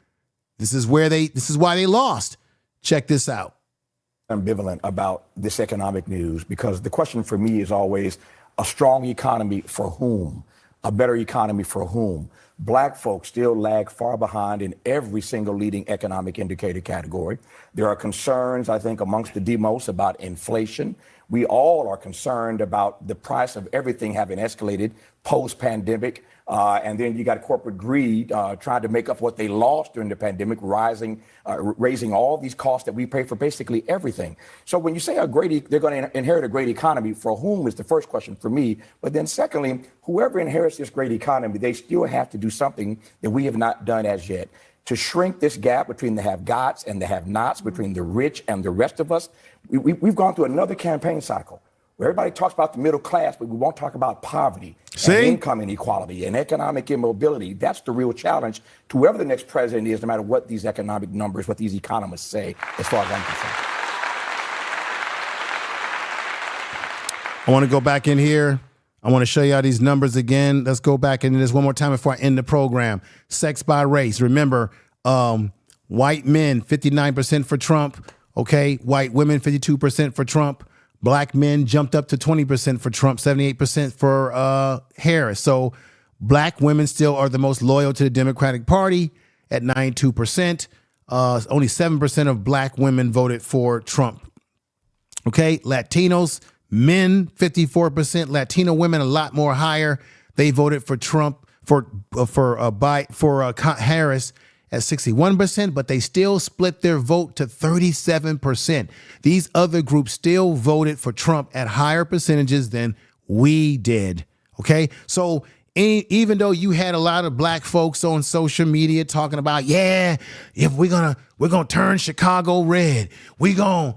This is why they lost. Check this out. Ambivalent about this economic news because the question for me is always a strong economy for whom? A better economy for whom? Black folks still lag far behind in every single leading economic indicator category. There are concerns, I think, amongst the demos about inflation. We all are concerned about the price of everything having escalated post-pandemic. And then you got corporate greed trying to make up what they lost during the pandemic, raising all these costs that we pay for basically everything. So when you say they're going to inherit a great economy, for whom is the first question for me. But then secondly, whoever inherits this great economy, they still have to do something that we have not done as yet to shrink this gap between the have-gots and the have-nots, between the rich and the rest of us. We've gone through another campaign cycle where everybody talks about the middle class, but we won't talk about poverty and income inequality and economic immobility. That's the real challenge to whoever the next president is, no matter what these economic numbers, what these economists say, as far as I'm concerned. I want to go back in here. I want to show y'all these numbers again. Let's go back into this one more time before I end the program. Sex by race. Remember, white men, 59% for Trump. Okay. White women, 52% for Trump. Black men jumped up to 20% for Trump, 78% for Harris. So black women still are the most loyal to the Democratic Party at 92%. Only 7% of black women voted for Trump. Okay. Latinos, men, 54%. Latino women, a lot more higher. They voted for Trump, for Harris at 61%, but they still split their vote to 37%. These other groups still voted for Trump at higher percentages than we did. Okay. So even though you had a lot of black folks on social media talking about, yeah, if we're gonna turn Chicago red, we gonna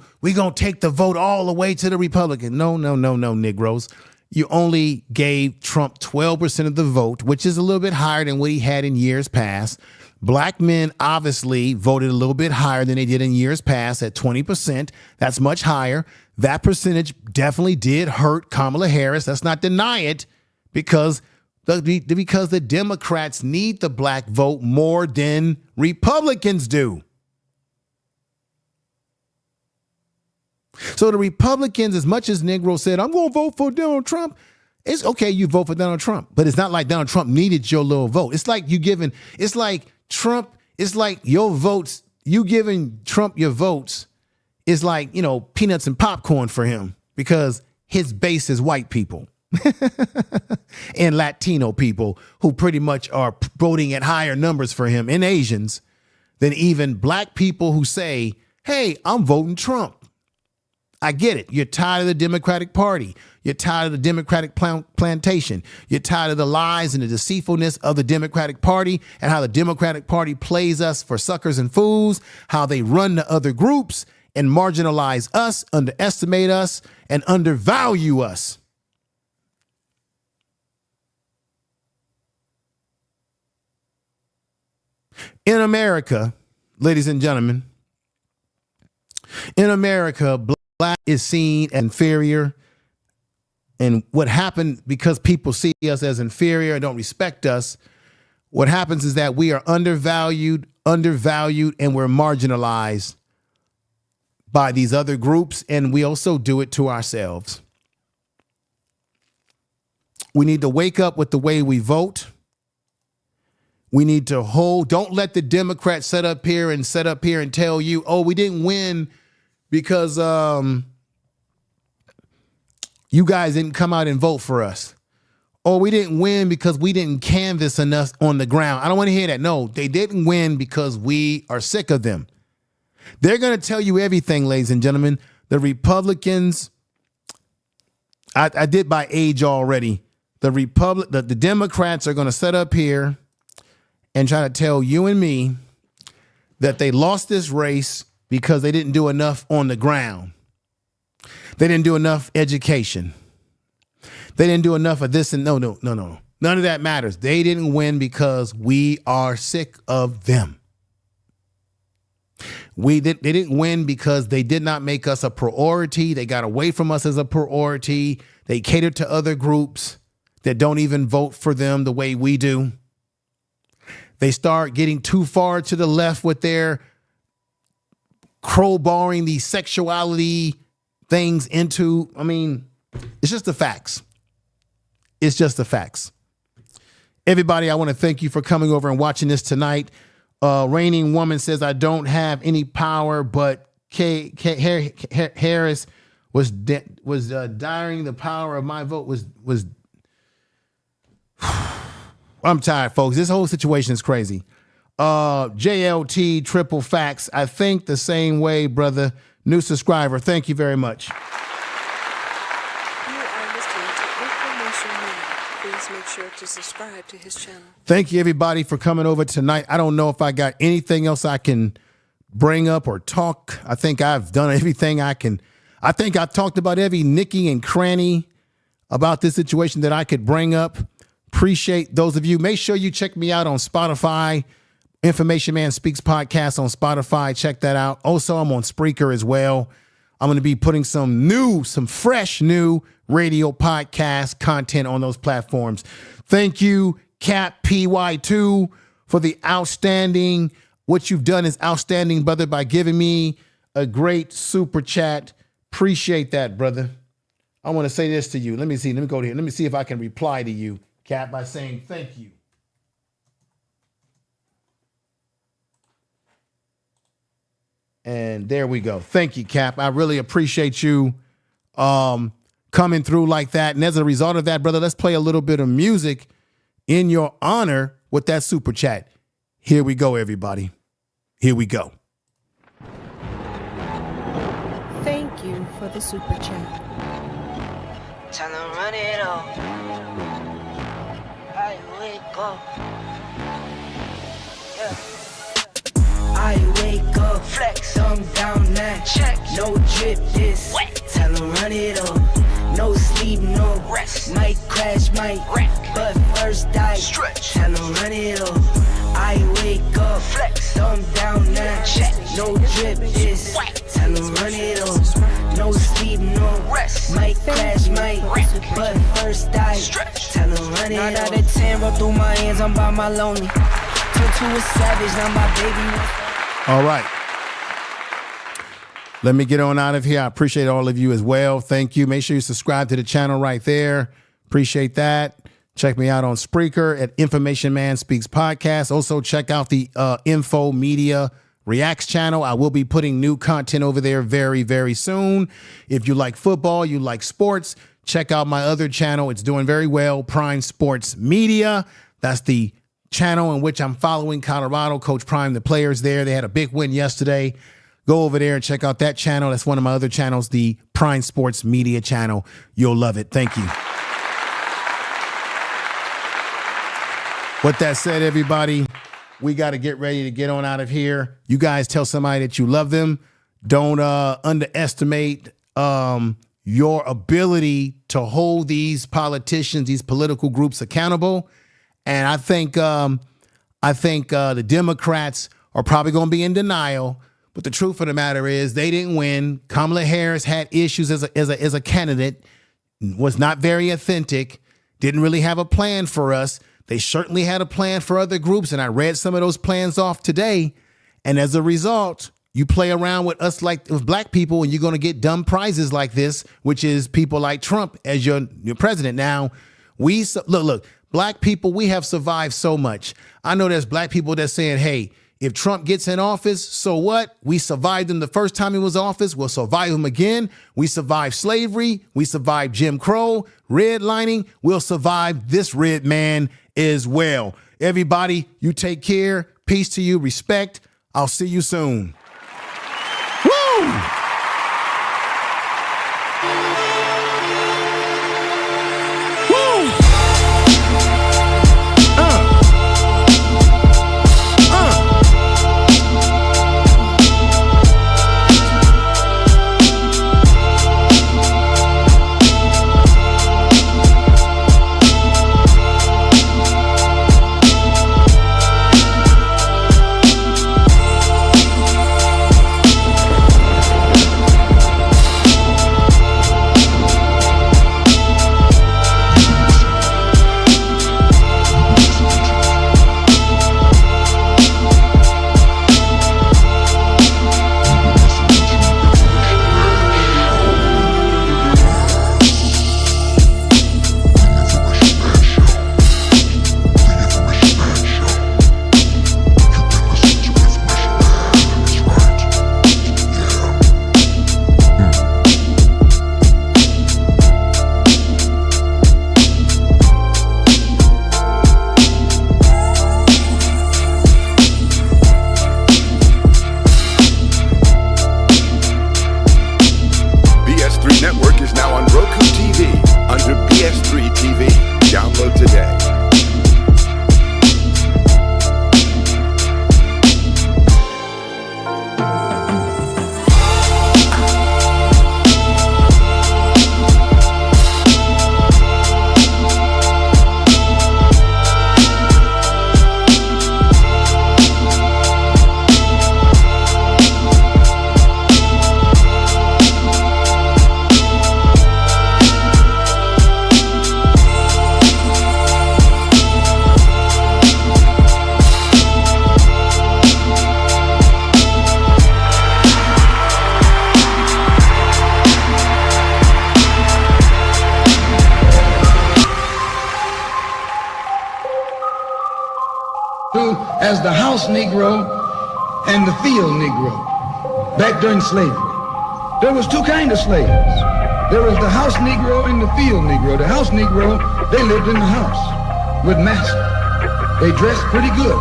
take the vote all the way to the Republican. No, Negroes. You only gave Trump 12% of the vote, which is a little bit higher than what he had in years past. Black men obviously voted a little bit higher than they did in years past at 20%. That's much higher. That percentage definitely did hurt Kamala Harris. Let's not deny it, because the Democrats need the black vote more than Republicans do. So the Republicans, as much as Negro said, I'm going to vote for Donald Trump, it's okay, you vote for Donald Trump, but it's not like Donald Trump needed your little vote. It's like your votes, you giving Trump your votes is like, peanuts and popcorn for him, because his base is white people and Latino people who pretty much are voting at higher numbers for him, and Asians, than even black people who say, hey, I'm voting Trump. I get it. You're tired of the Democratic Party. You're tired of the Democratic plantation. You're tired of the lies and the deceitfulness of the Democratic Party and how the Democratic Party plays us for suckers and fools, how they run to other groups and marginalize us, underestimate us, and undervalue us. In America, ladies and gentlemen, in America, black is seen as inferior. And what happened, because people see us as inferior and don't respect us, what happens is that we are undervalued, and we're marginalized by these other groups. And we also do it to ourselves. We need to wake up with the way we vote. We need to don't let the Democrats sit up here and tell you, oh, we didn't win because you guys didn't come out and vote for us. Or we didn't win because we didn't canvass enough on the ground. I don't want to hear that. No, they didn't win because we are sick of them. They're going to tell you everything, ladies and gentlemen. The Republicans, I did by age already. The Democrats are going to sit up here and try to tell you and me that they lost this race because they didn't do enough on the ground. They didn't do enough education. They didn't do enough of this and no. None of that matters. They didn't win because we are sick of them. They didn't win because they did not make us a priority. They got away from us as a priority. They catered to other groups that don't even vote for them the way we do. They start getting too far to the left with their crowbarring these sexuality things into. I mean, it's just the facts. It's just the facts. Everybody, I want to thank you for coming over and watching this tonight. Reigning Woman says, I don't have any power, but Harris was dying. The power of my vote was. I'm tired, folks. This whole situation is crazy. JLT triple facts. I think the same way, brother. New subscriber. Thank you very much. Please make sure to subscribe to his channel. Thank you, everybody, for coming over tonight. I don't know if I got anything else I can bring up or talk. I think I've done everything I can. I think I've talked about every nicky and cranny about this situation that I could bring up. Appreciate those of you. Make sure you check me out on Spotify. Information Man Speaks podcast on Spotify. Check that out. Also, I'm on Spreaker as well. I'm going to be putting some fresh new radio podcast content on those platforms. Thank you, Cap PY2, for the outstanding. What you've done is outstanding, brother, by giving me a great super chat. Appreciate that, brother. I want to say this to you. Let me see. Let me go here. Let me see if I can reply to you, Cap, by saying thank you. And there we go. Thank you, Cap. I really appreciate you coming through like that. And as a result of that, brother, let's play a little bit of music in your honor with that super chat. Here we go, everybody. Here we go. Thank you for the super chat. Tell them run it up. I wake up. Yeah. I wake up, flex, thumb down now. Check, no drip this. Wet. Tell them run it up. No sleep, no rest. Might crash, might wreck. But first I stretch. Tell them run it up. I wake up, flex, thumb down now. Check, no drip this. Wet. Tell them run it up. No sleep, no rest. Might crash, might wreck. But first I stretch. Tell them run it up. 9 out of 10 roll through my hands. I'm by my lonely. Turn to a savage, now my baby. All right. Let me get on out of here. I appreciate all of you as well. Thank you. Make sure you subscribe to the channel right there. Appreciate that. Check me out on Spreaker at Information Man Speaks Podcast. Also, check out the Info Media Reacts channel. I will be putting new content over there very, very soon. If you like football, you like sports, check out my other channel. It's doing very well. Prime Sports Media. That's the channel in which I'm following Colorado. Coach Prime, the players there. They had a big win yesterday. Go over there and check out that channel. That's one of my other channels, the Prime Sports Media channel. You'll love it. Thank you. With that said, everybody, we got to get ready to get on out of here. You guys tell somebody that you love them. Don't underestimate your ability to hold these politicians, these political groups accountable. And I think the Democrats are probably going to be in denial. But the truth of the matter is they didn't win. Kamala Harris had issues as a candidate, was not very authentic, didn't really have a plan for us. They certainly had a plan for other groups, and I read some of those plans off today. And as a result, you play around with us like with black people, and you're going to get dumb prizes like this, which is people like Trump as your president. Now, look, black people, we have survived so much. I know there's black people that's saying, hey, if Trump gets in office, so what? We survived him the first time he was in office. We'll survive him again. We survived slavery. We survived Jim Crow, redlining. We'll survive this red man as well. Everybody, you take care. Peace to you. Respect. I'll see you soon. Woo! as the house Negro and the field Negro back during slavery. There was two kinds of slaves. There was the house Negro and the field Negro. The house Negro, they lived in the house with master. They dressed pretty good.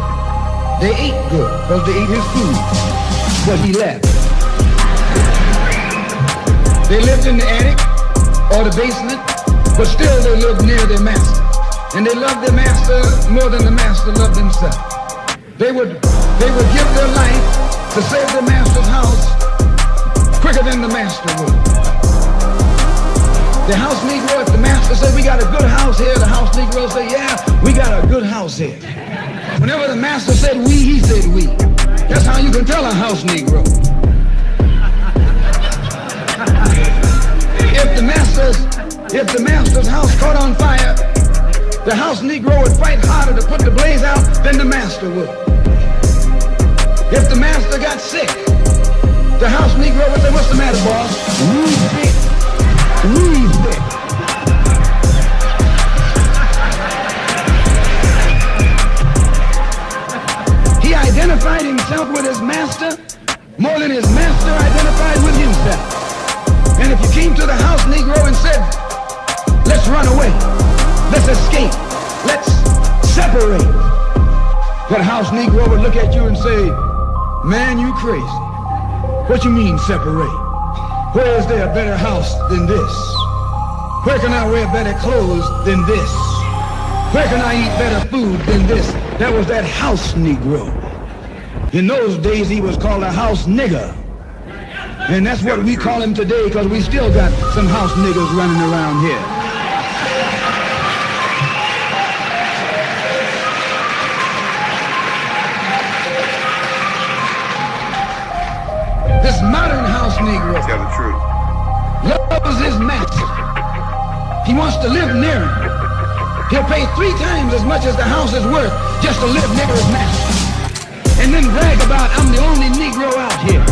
They ate good because they ate his food, what he left. They lived in the attic or the basement, but still they lived near their master. And they loved their master more than the master loved himself. They would give their life to save their master's house quicker than the master would. The house Negro, if the master said, we got a good house here, the house Negro said, yeah, we got a good house here. Whenever the master said we, he said we. That's how you can tell a house Negro. If the master's house caught on fire, the house Negro would fight harder to put the blaze out than the master would. If the master got sick, the house Negro would say, what's the matter, boss? We sick. We sick. He identified himself with his master more than his master identified with himself. And if you came to the house Negro and said, let's run away, let's escape, let's separate, that house Negro would look at you and say, man, you crazy. What you mean separate? Where is there a better house than this? Where can I wear better clothes than this? Where can I eat better food than this? That was that house Negro. In those days, he was called a house nigger. And that's what we call him today, because we still got some house niggers running around here. This modern house Negro Tell the truth. loves his master. He wants to live near him. He'll pay 3 times as much as the house is worth just to live near his master. And then brag about, I'm the only Negro out here.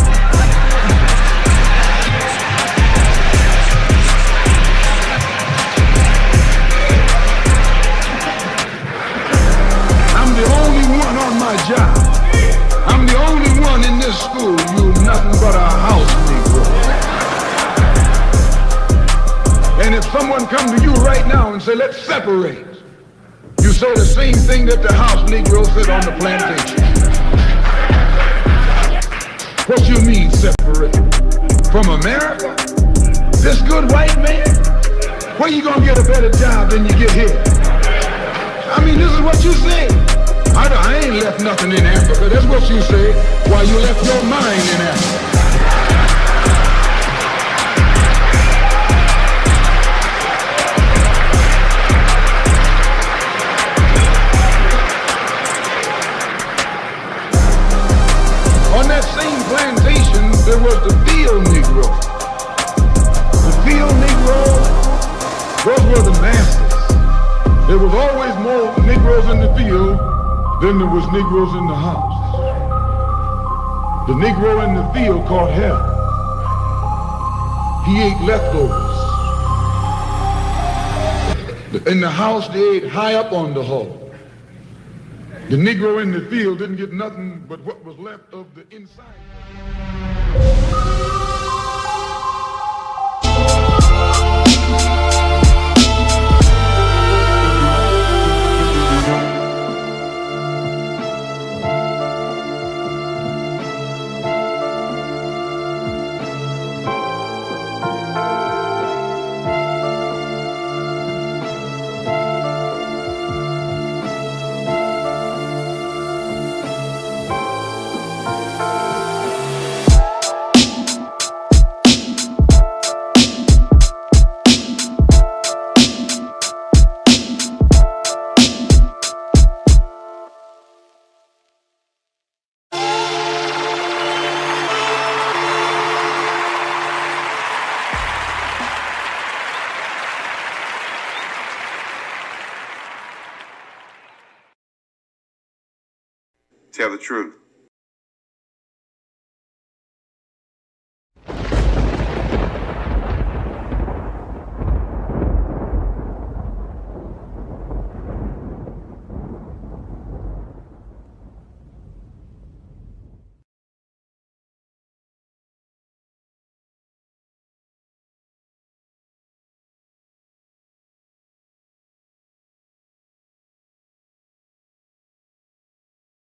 I'm the only one on my job. I'm the only one in this school. You nothing but a house Negro. And if someone come to you right now and say, let's separate, you say the same thing that the house Negro said on the plantation. What you mean separate? From America? This good white man? Where you gonna get a better job than you get here? I mean, this is what you say. I ain't left nothing in Africa. That's what you say. Why you left your mind in Africa. On that same plantation, there was the field Negro. The field Negro, those were the masters. There was always more Negroes in the field than there was Negroes in the house. The Negro in the field caught hell. He ate leftovers. In the house, they ate high up on the hull. The Negro in the field didn't get nothing but what was left of the inside. Tell the truth.